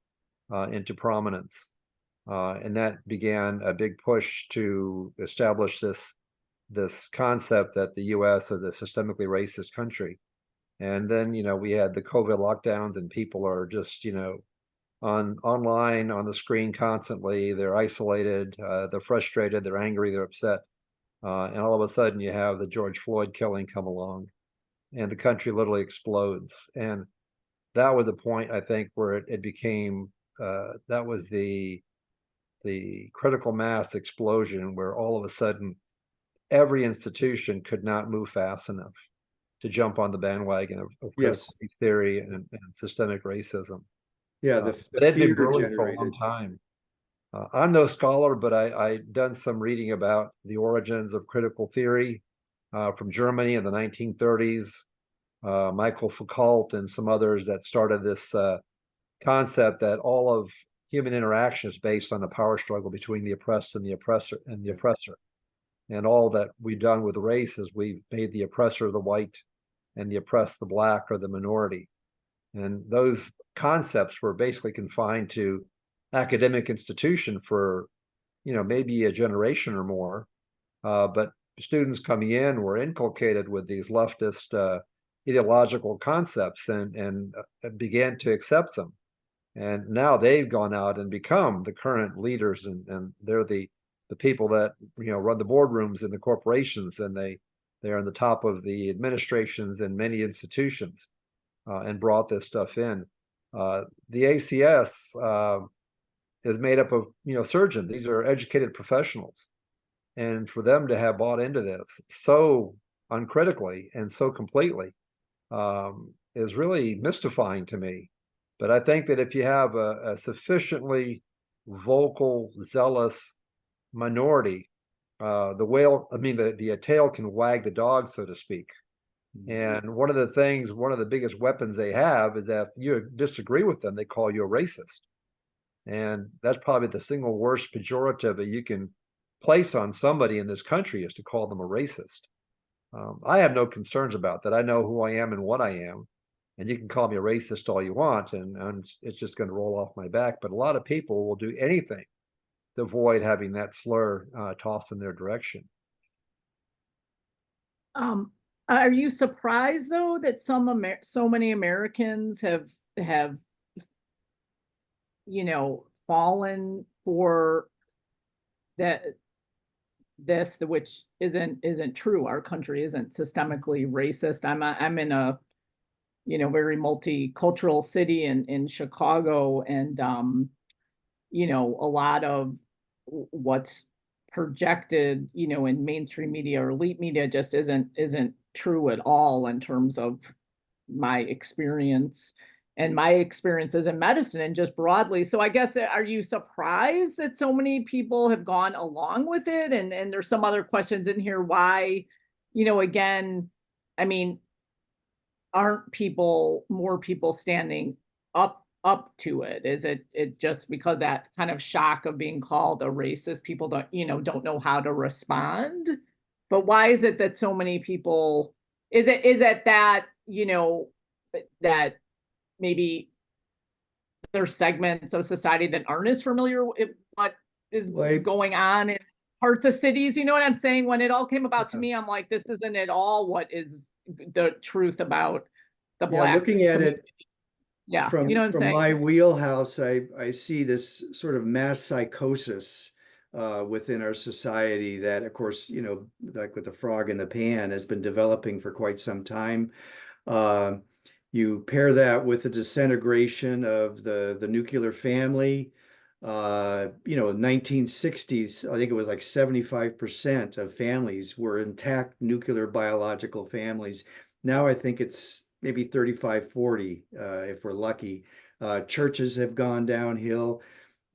into prominence. And that began a big push to establish this concept that the U.S. is a systemically racist country. And then, we had the COVID lockdowns, and people are just, online on the screen constantly. They're isolated, they're frustrated, they're angry, they're upset. And all of a sudden you have the George Floyd killing come along, and the country literally explodes. And that was the point, I think, where it became, that was the critical mass explosion, where all of a sudden every institution could not move fast enough to jump on the bandwagon of critical theory and systemic racism. Yeah, but it had been brewing for a long time. I'm no scholar, but I done some reading about the origins of critical theory from Germany in the 1930s. Michael Foucault and some others that started this concept that all of human interaction is based on the power struggle between the oppressed and the oppressor and the oppressor. And all that we've done with race is we've made the oppressor the white and the oppressed the black or the minority. And those concepts were basically confined to academic institution for, maybe a generation or more. But students coming in were inculcated with these leftist ideological concepts and began to accept them. And now they've gone out and become the current leaders, and they're the people that run the boardrooms in the corporations, and they They're on the top of the administrations in many institutions, and brought this stuff in. The ACS is made up of, surgeons. These are educated professionals. And for them to have bought into this so uncritically and so completely is really mystifying to me. But I think that if you have a sufficiently vocal, zealous minority, the tail can wag the dog, so to speak. And one of the biggest weapons they have is that if you disagree with them, they call you a racist. And that's probably the single worst pejorative that you can place on somebody in this country, is to call them a racist. I have no concerns about that. I know who I am and what I am, and you can call me a racist all you want, and it's just going to roll off my back. But a lot of people will do anything to avoid having that slur tossed in their direction. Are you surprised though that so many Americans have fallen for which isn't true? Our country isn't systemically racist. I'm in a very multicultural city in Chicago, and a lot of what's projected in mainstream media or elite media just isn't true at all in terms of my experience and my experiences in medicine and just broadly. So I guess, are you surprised that so many people have gone along with it? And there's some other questions in here why, again, I mean, aren't more people standing up to it? Is it just because that kind of shock of being called a racist, people don't know how to respond? But why is it that so many people, is it that, that maybe there's segments of society that aren't as familiar with what is going on in parts of cities? You know what I'm saying? When it all came about to me, I'm like, this isn't at all what is the truth about the Black looking at community. it From my wheelhouse, I see this sort of mass psychosis within our society that, of course, like with the frog in the pan, has been developing for quite some time. You pair that with the disintegration of the nuclear family. 1960s, I think it was like 75% of families were intact nuclear biological families. Now I think it's maybe 35, 40, if we're lucky. Churches have gone downhill.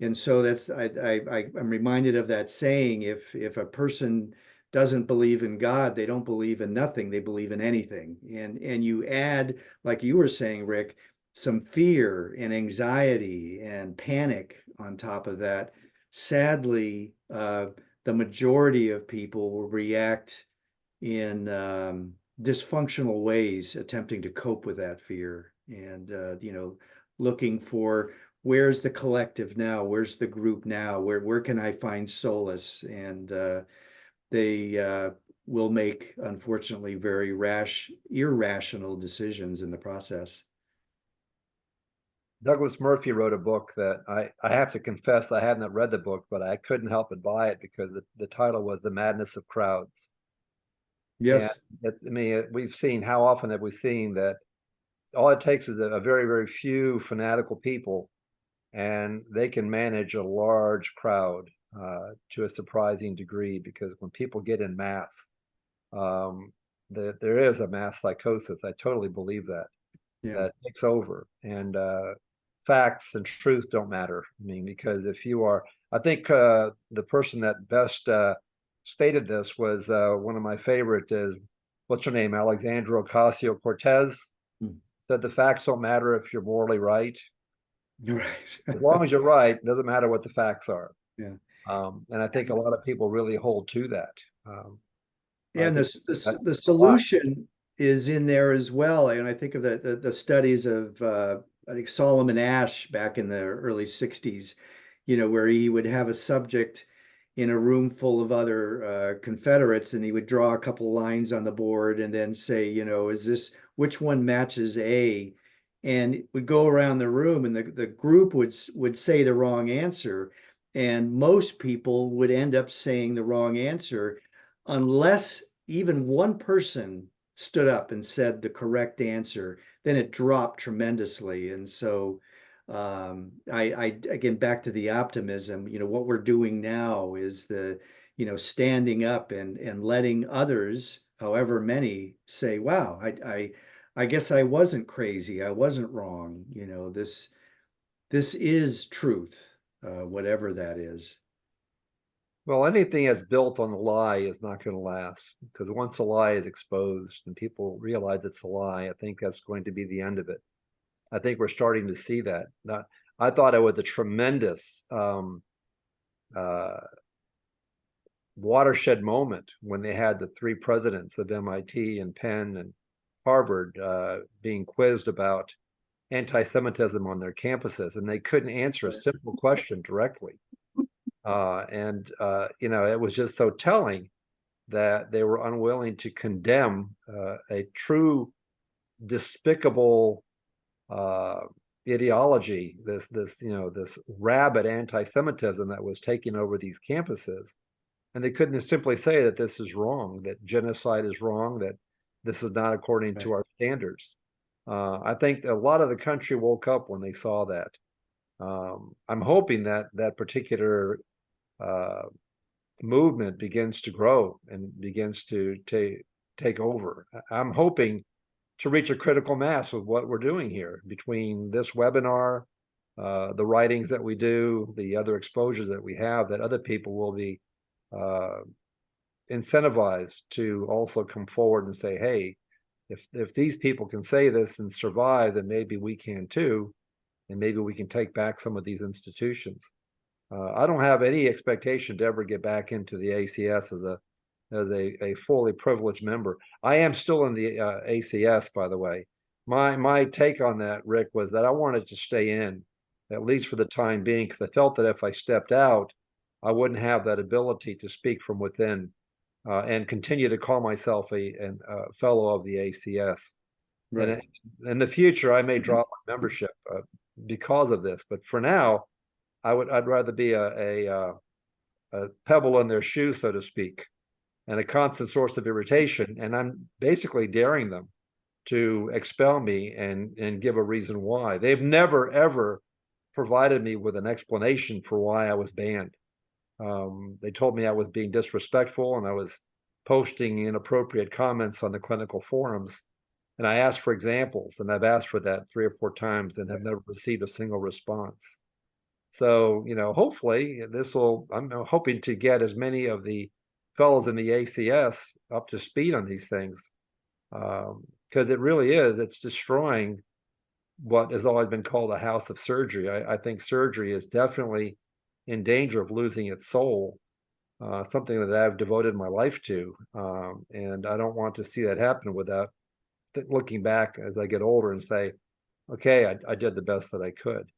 And so I'm reminded of that saying, if a person doesn't believe in God, they don't believe in nothing, they believe in anything. And you add, like you were saying, Rick, some fear and anxiety and panic on top of that. Sadly, the majority of people will react in dysfunctional ways, attempting to cope with that fear, and looking for, where's the collective now, where's the group now, where can I find solace? And they will make, unfortunately, very irrational decisions in the process. Douglas Murphy wrote a book that I have to confess I hadn't read the book, but I couldn't help but buy it because the title was The Madness of Crowds. Yes. And we've seen, how often have we seen that all it takes is a very, very few fanatical people, and they can manage a large crowd to a surprising degree, because when people get in mass, there is a mass psychosis. I totally believe that. Yeah. That takes over, and facts and truth don't matter. I mean, because if you are, I think the person that best stated this was one of my favorite is, what's her name? Alexandra Ocasio-Cortez. Said the facts don't matter if you're morally right. You're right. As long as you're right, it doesn't matter what the facts are. Yeah. And I think a lot of people really hold to that. And the solution is in there as well. And I think of the studies of I think Solomon Asch back in the early 60s, where he would have a subject in a room full of other Confederates, and he would draw a couple lines on the board and then say, which one matches A? And it would go around the room, and the group would say the wrong answer. And most people would end up saying the wrong answer, unless even one person stood up and said the correct answer, then it dropped tremendously. And so I again, back to the optimism, what we're doing now is standing up and letting others, however many, say, wow, I guess I wasn't crazy. I wasn't wrong. This is truth, whatever that is. Well, anything that's built on a lie is not going to last, because once a lie is exposed and people realize it's a lie, I think that's going to be the end of it. I think we're starting to see that. I thought it was a tremendous watershed moment when they had the three presidents of MIT and Penn and Harvard being quizzed about anti-Semitism on their campuses, and they couldn't answer a simple question directly. It was just so telling that they were unwilling to condemn a true despicable ideology, this rabid anti-Semitism that was taking over these campuses. And they couldn't simply say that this is wrong, that genocide is wrong, that this is not according to our standards. I think a lot of the country woke up when they saw that. I'm hoping that that particular movement begins to grow and begins to take over. I'm hoping to reach a critical mass with what we're doing here between this webinar, the writings that we do, the other exposures that we have, that other people will be incentivized to also come forward and say, hey, if these people can say this and survive, then maybe we can too, and maybe we can take back some of these institutions. I don't have any expectation to ever get back into the ACS as a fully privileged member. I am still in the ACS, by the way. My take on that, Rick, was that I wanted to stay in, at least for the time being, because I felt that if I stepped out, I wouldn't have that ability to speak from within and continue to call myself a fellow of the ACS. Right. And in the future, I may drop my membership because of this, but for now, I'd rather be a pebble in their shoe, so to speak, and a constant source of irritation. And I'm basically daring them to expel me and give a reason why. They've never, ever provided me with an explanation for why I was banned. They told me I was being disrespectful and I was posting inappropriate comments on the clinical forums. And I asked for examples, and I've asked for that 3 or 4 times and have never received a single response. So, hopefully I'm hoping to get as many of the fellows in the ACS up to speed on these things. Because it really is, it's destroying what has always been called a house of surgery. I think surgery is definitely in danger of losing its soul, something that I've devoted my life to. And I don't want to see that happen without looking back as I get older and say, okay, I did the best that I could.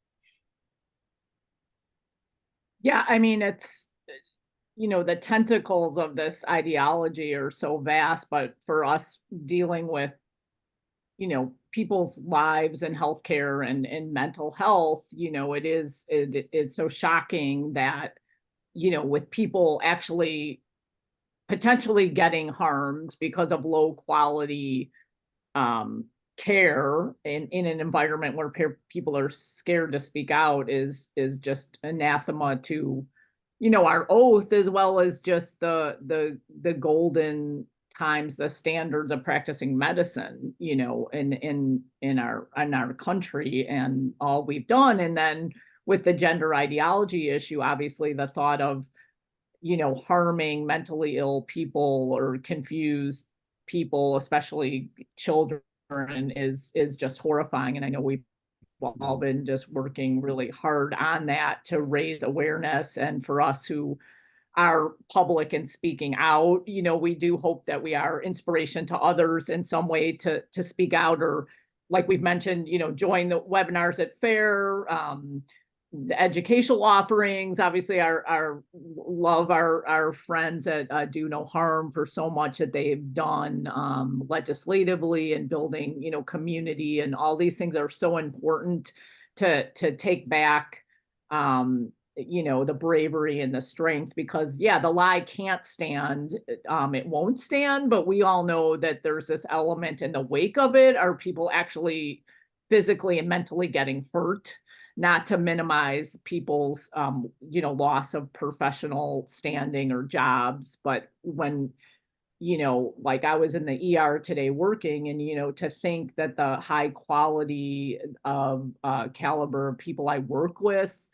Yeah, I mean, it's, the tentacles of this ideology are so vast, but for us dealing with, people's lives and healthcare and mental health, it is so shocking that, with people actually potentially getting harmed because of low quality care in an environment where people are scared to speak out is just anathema to, our oath, as well as just the golden times, the standards of practicing medicine, in our country and all we've done. And then with the gender ideology issue, obviously the thought of, harming mentally ill people or confused people, especially children, is just horrifying. And I know we've all been just working really hard on that to raise awareness. And for us who are public and speaking out, we do hope that we are inspiration to others in some way to speak out, or like we've mentioned, join the webinars at FAIR, the educational offerings. Obviously love our friends at Do No Harm for so much that they've done legislatively and building, community, and all these things are so important to take back you know, the bravery and the strength, because yeah, the lie can't stand, it won't stand, but we all know that there's this element in the wake of it. Are people actually physically and mentally getting hurt? Not to minimize people's, you know, loss of professional standing or jobs, but when, you know, like I was in the ER today working, and, you know, to think that the high quality of caliber of people I work with,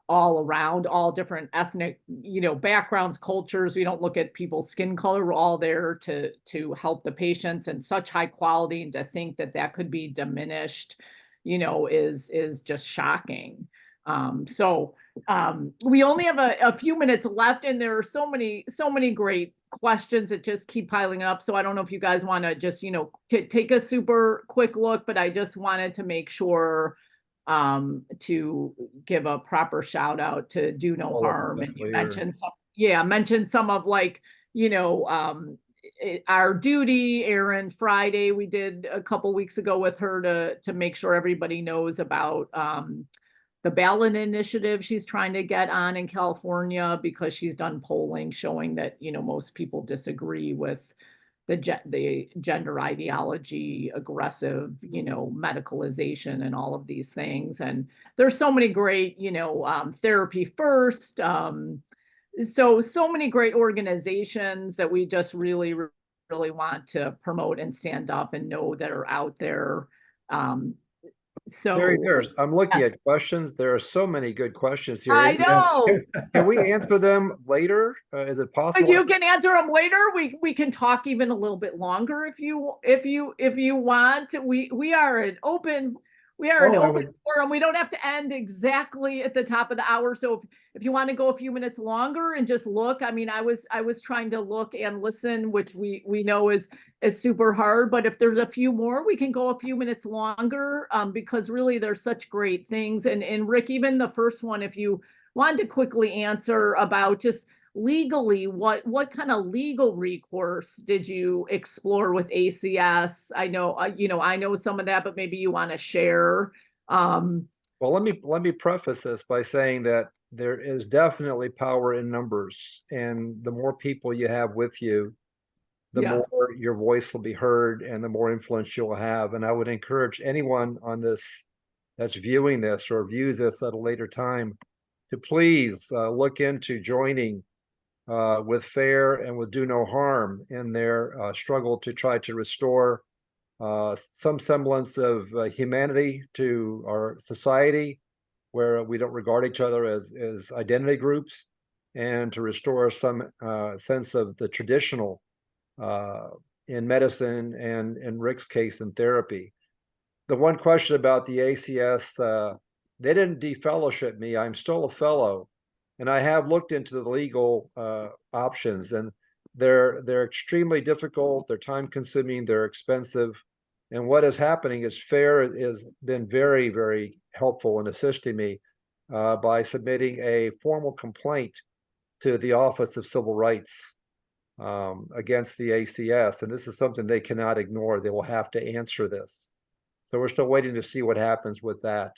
all around, all different ethnic, you know, backgrounds, cultures. We don't look at people's skin color. We're all there to help the patients, and such high quality, and to think that that could be diminished, you know, is just shocking. We only have a few minutes left, and there are so many great questions that just keep piling up. So I don't know if you guys want to just, you know, take a super quick look, but I just wanted to make sure to give a proper shout out to Do No All of Harm. them And you clear. mentioned some of, like, you know, our duty, Erin Friday, we did a couple weeks ago with her to make sure everybody knows about the ballot initiative she's trying to get on in California, because she's done polling showing that, you know, most people disagree with the gender ideology, aggressive, you know, medicalization and all of these things. And there's so many great, you know, Therapy First. So many great organizations that we just really, really want to promote and stand up and know that are out there. Mary, So I'm looking yes, at questions. There are so many good questions here. I know. Can we answer them later? Is it possible? You can answer them later. We can talk even a little bit longer if you want. We are an open forum. We don't have to end exactly at the top of the hour. So if you want to go a few minutes longer and just look, I mean, I was trying to look and listen, which we know is super hard. But if there's a few more, we can go a few minutes longer, because really there's such great things. And Rick, even the first one, if you wanted to quickly answer about just legally, what kind of legal recourse did you explore with ACS? I know, you know, I know some of that, but maybe you want to share. Well, let me preface this by saying that there is definitely power in numbers, and the more people you have with you, the Yeah. more your voice will be heard, and the more influence you'll have. And I would encourage anyone on this that's viewing this or views this at a later time to please look into joining with FAIR and with Do No Harm in their struggle to try to restore some semblance of humanity to our society, where we don't regard each other as identity groups, and to restore some sense of the traditional in medicine, and in Rick's case, in therapy. The one question about the ACS, they didn't defellowship me. I'm still a fellow. And I have looked into the legal options, and they're extremely difficult. They're time consuming. They're expensive. And what is happening is FAIR has been very, very helpful in assisting me by submitting a formal complaint to the Office of Civil Rights against the ACS. And this is something they cannot ignore. They will have to answer this. So we're still waiting to see what happens with that.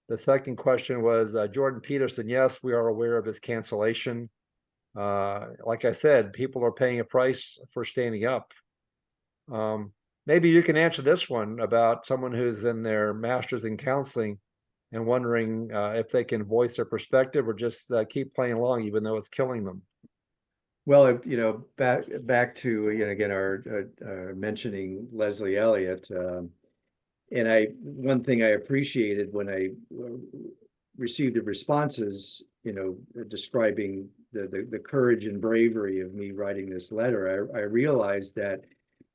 The second question was Jordan Peterson. Yes, we are aware of his cancellation. Like I said, people are paying a price for standing up. Maybe you can answer this one about someone who's in their master's in counseling and wondering if they can voice their perspective, or just keep playing along even though it's killing them. Well, you know, back to, you know, again, our mentioning Leslie Elliott. And one thing I appreciated when I received the responses, you know, describing the courage and bravery of me writing this letter, I realized that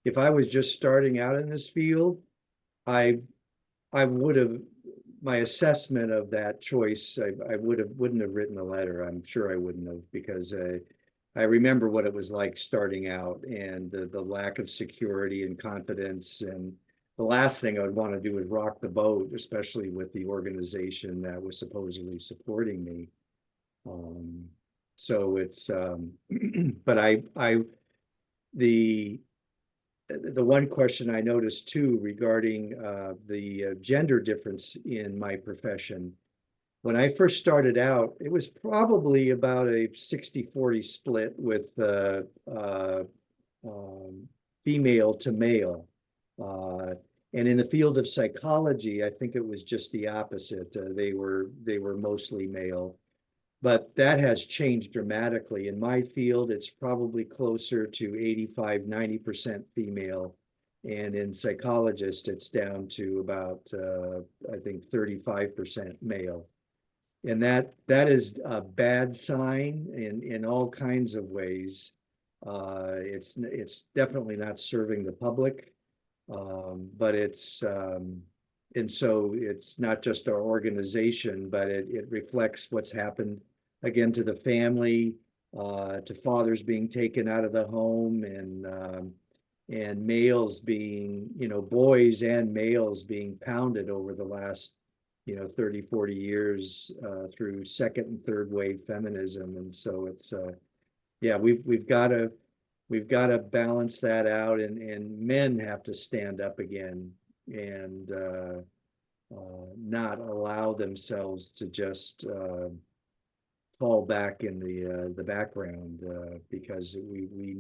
if I was just starting out in this field, I would have, my assessment of that choice, I wouldn't have written a letter. I'm sure I wouldn't have, because I remember what it was like starting out, and the lack of security and confidence. And the last thing I would want to do is rock the boat, especially with the organization that was supposedly supporting me. So it's, but the the one question I noticed too regarding the gender difference in my profession. When I first started out, it was probably about a 60-40 split with female to male. And in the field of psychology, I think it was just the opposite. They were mostly male. But that has changed dramatically. In my field, it's probably closer to 85-90% female. And in psychologists, it's down to about, I think, 35% male. And that is a bad sign in all kinds of ways. It's definitely not serving the public, but and so it's not just our organization, but it reflects what's happened again to the family, to fathers being taken out of the home, and males being, boys and males being pounded over the last 30-40 years through second and third wave feminism. And so it's yeah, we've got to balance that out, and men have to stand up again and not allow themselves to just fall back in the background, because we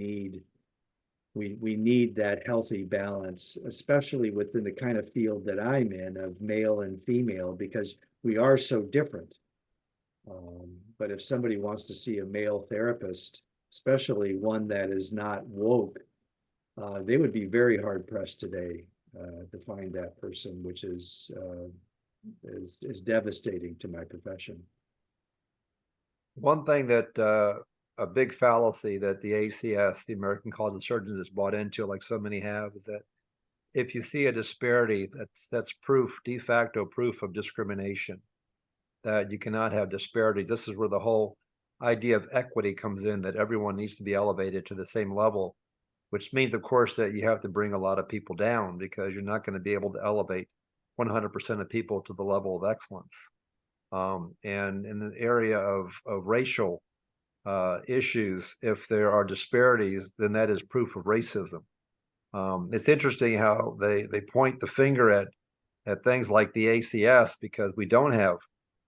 need that healthy balance, especially within the kind of field that I'm in of male and female, because we are so different. But if somebody wants to see a male therapist, especially one that is not woke, they would be very hard pressed today to find that person, which is devastating to my profession. One thing that a big fallacy that the ACS, the American College of Surgeons, has bought into, like so many have, is that if you see a disparity, that's proof, de facto proof of discrimination, that you cannot have disparity. This is where the whole idea of equity comes in, that everyone needs to be elevated to the same level, which means, of course, that you have to bring a lot of people down, because you're not going to be able to elevate 100% of people to the level of excellence. And in the area of racial issues, if there are disparities, then that is proof of racism. It's interesting how they point the finger at things like the ACS, because we don't have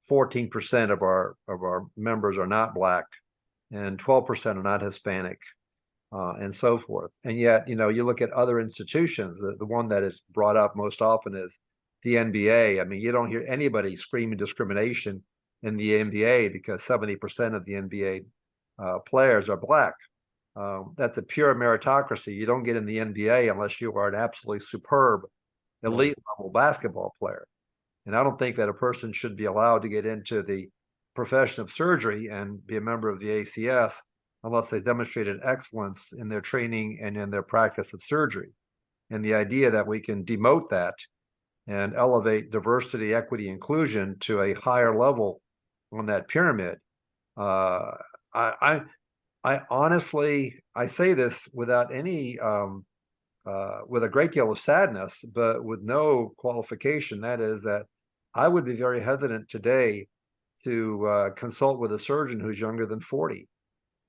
14% of our members are not Black, and 12% are not Hispanic, and so forth. And yet, you look at other institutions, the one that is brought up most often is the NBA. I mean, you don't hear anybody screaming discrimination in the NBA, because 70% of the NBA players are Black. That's a pure meritocracy. You don't get in the NBA unless you are an absolutely superb, elite level basketball player. And I don't think that a person should be allowed to get into the profession of surgery and be a member of the ACS unless they've demonstrated excellence in their training and in their practice of surgery. And the idea that we can demote that and elevate diversity, equity, inclusion to a higher level on that pyramid, I honestly, I say this without any, with a great deal of sadness, but with no qualification. That is that I would be very hesitant today to consult with a surgeon who's younger than 40.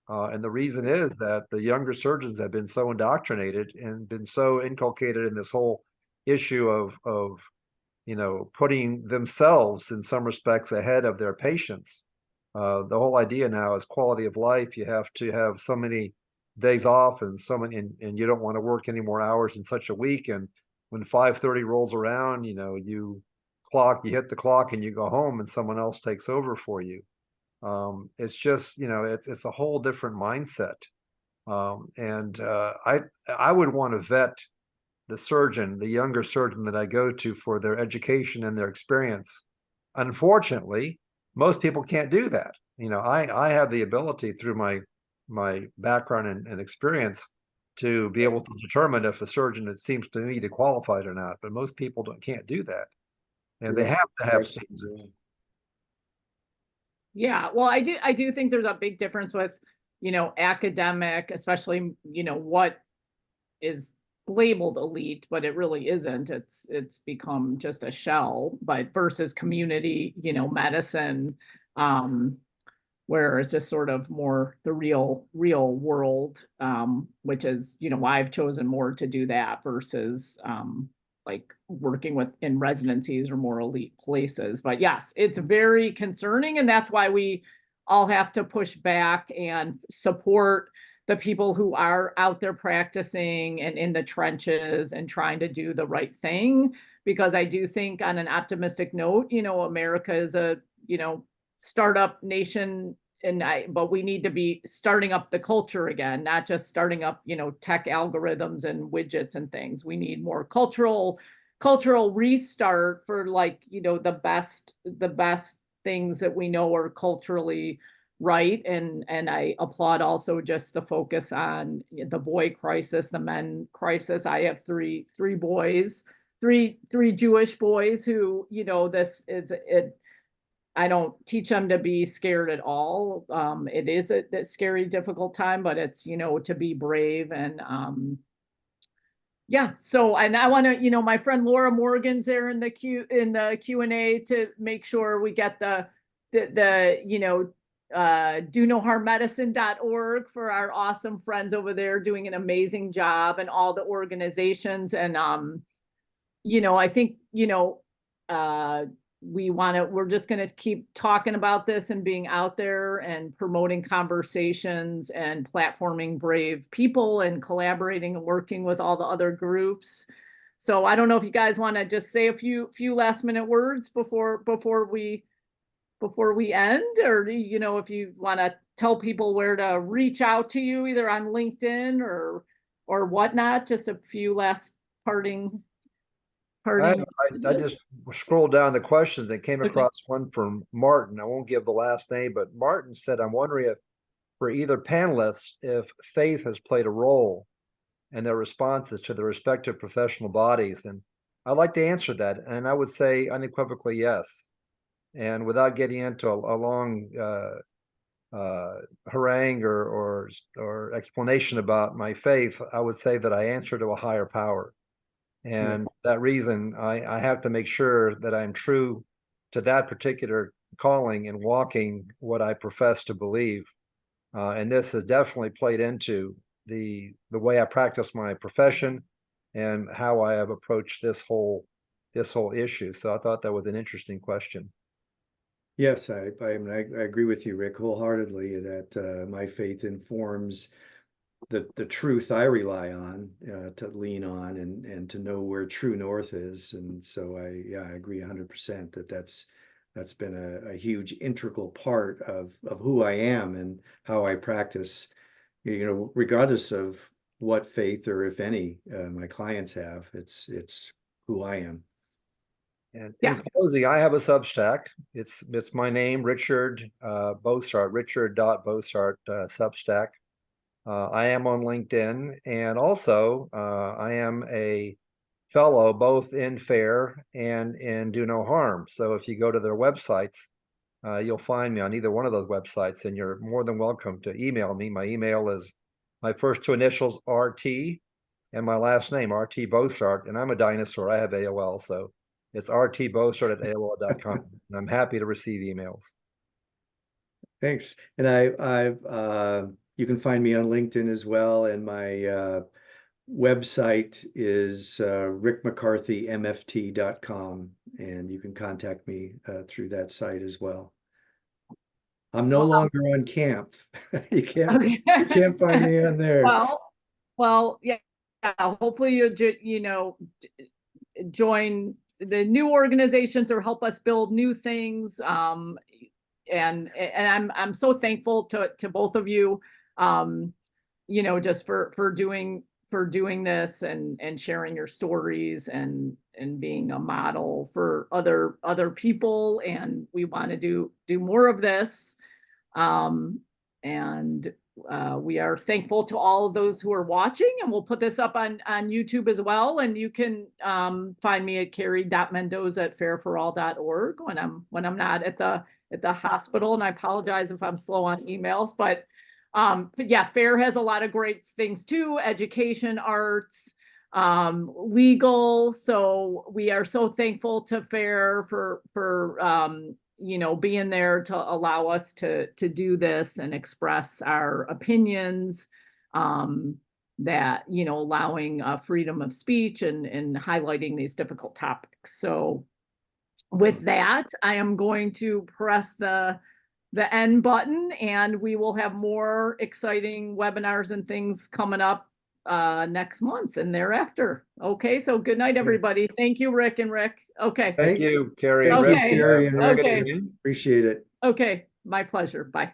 And the reason is that the younger surgeons have been so indoctrinated and been so inculcated in this whole issue of putting themselves in some respects ahead of their patients. The whole idea now is quality of life. You have to have so many days off and and you don't want to work any more hours in such a week. And when 5:30 rolls around, you hit the clock and you go home and someone else takes over for you. It's just, it's a whole different mindset. And I would want to vet the surgeon, the younger surgeon that I go to, for their education and their experience. Unfortunately, most people can't do that. I have the ability through my background and experience to be able to determine if a surgeon, it seems to me, to qualified or not, but most people can't do that. And they have to have standards. Yeah, well, I do think there's a big difference with, academic, especially, what is labeled elite, but it really isn't. It's become just a shell, but versus community, medicine, where it's just sort of more the real world, which is, why I've chosen more to do that versus like working in residencies or more elite places. But yes, it's very concerning, and that's why we all have to push back and support the people who are out there practicing and in the trenches and trying to do the right thing. Because I do think, on an optimistic note, America is a, startup nation, but we need to be starting up the culture again, not just starting up, tech algorithms and widgets and things. We need more cultural restart for, like, the best things that we know are culturally right. And I applaud also just the focus on the boy crisis, the men crisis. I have three boys, three Jewish boys who, this is it. I don't teach them to be scared at all. It is a scary, difficult time, but it's, to be brave. And yeah. So, and I want to, my friend Laura Morgan's there in the Q&A to make sure we get the do no harm medicine.org for our awesome friends over there doing an amazing job, and all the organizations. And I think, we're just going to keep talking about this and being out there and promoting conversations and platforming brave people and collaborating and working with all the other groups. So I don't know if you guys want to just say a few last minute words before we end, or, if you want to tell people where to reach out to you, either on LinkedIn or whatnot, just a few last parting. I just scrolled down the questions and came across one from Martin. I won't give the last name, but Martin said, I'm wondering if, for either panelists, if faith has played a role in their responses to their respective professional bodies. And I'd like to answer that. And I would say unequivocally yes. And without getting into a long harangue or explanation about my faith, I would say that I answer to a higher power. And that reason, I have to make sure that I'm true to that particular calling and walking what I profess to believe. And this has definitely played into the way I practice my profession and how I have approached this whole issue. So I thought that was an interesting question. Yes, I agree with you, Rick, wholeheartedly, that my faith informs the truth I rely on, to lean on, and to know where true north is. And so I agree 100% that that's been a huge integral part of who I am and how I practice, regardless of what faith, or if any, my clients have. It's who I am. And in closing, I have a Substack. It's my name, Richard Bossart, Richard.Bossart Substack. I am on LinkedIn, and also I am a fellow both in FAIR and in Do No Harm. So if you go to their websites, you'll find me on either one of those websites, and you're more than welcome to email me. My email is my first two initials, RT, and my last name, RT Bossart, and I'm a dinosaur. I have AOL, so it's rtbossart@aol.com, and I'm happy to receive emails. Thanks. And you can find me on LinkedIn as well, and my website is rickmccarthymft.com, and you can contact me through that site as well. I'm no longer on camp. You can't find me on there. Well, yeah. Hopefully you join the new organizations or help us build new things. And I'm so thankful to both of you, just for doing this and sharing your stories and being a model for other people. And we want to do more of this. And we are thankful to all of those who are watching, and we'll put this up on YouTube as well. And you can find me at carrie.mendoza@fairforall.org when I'm not at the hospital. And I apologize if I'm slow on emails, but yeah, FAIR has a lot of great things too: education, arts, legal. So we are so thankful to FAIR for you know, being there to allow us to do this and express our opinions, that, you know, allowing freedom of speech and highlighting these difficult topics. So with that, I am going to press the end button, and we will have more exciting webinars and things coming up next month and thereafter. Okay, so good night, everybody. Thank you, Rick and Rick. Okay. Thank you, Carrie and Thank you, Rick. Okay. Carrie and Have a Rick. good Okay. evening. Appreciate it. Okay, my pleasure. Bye.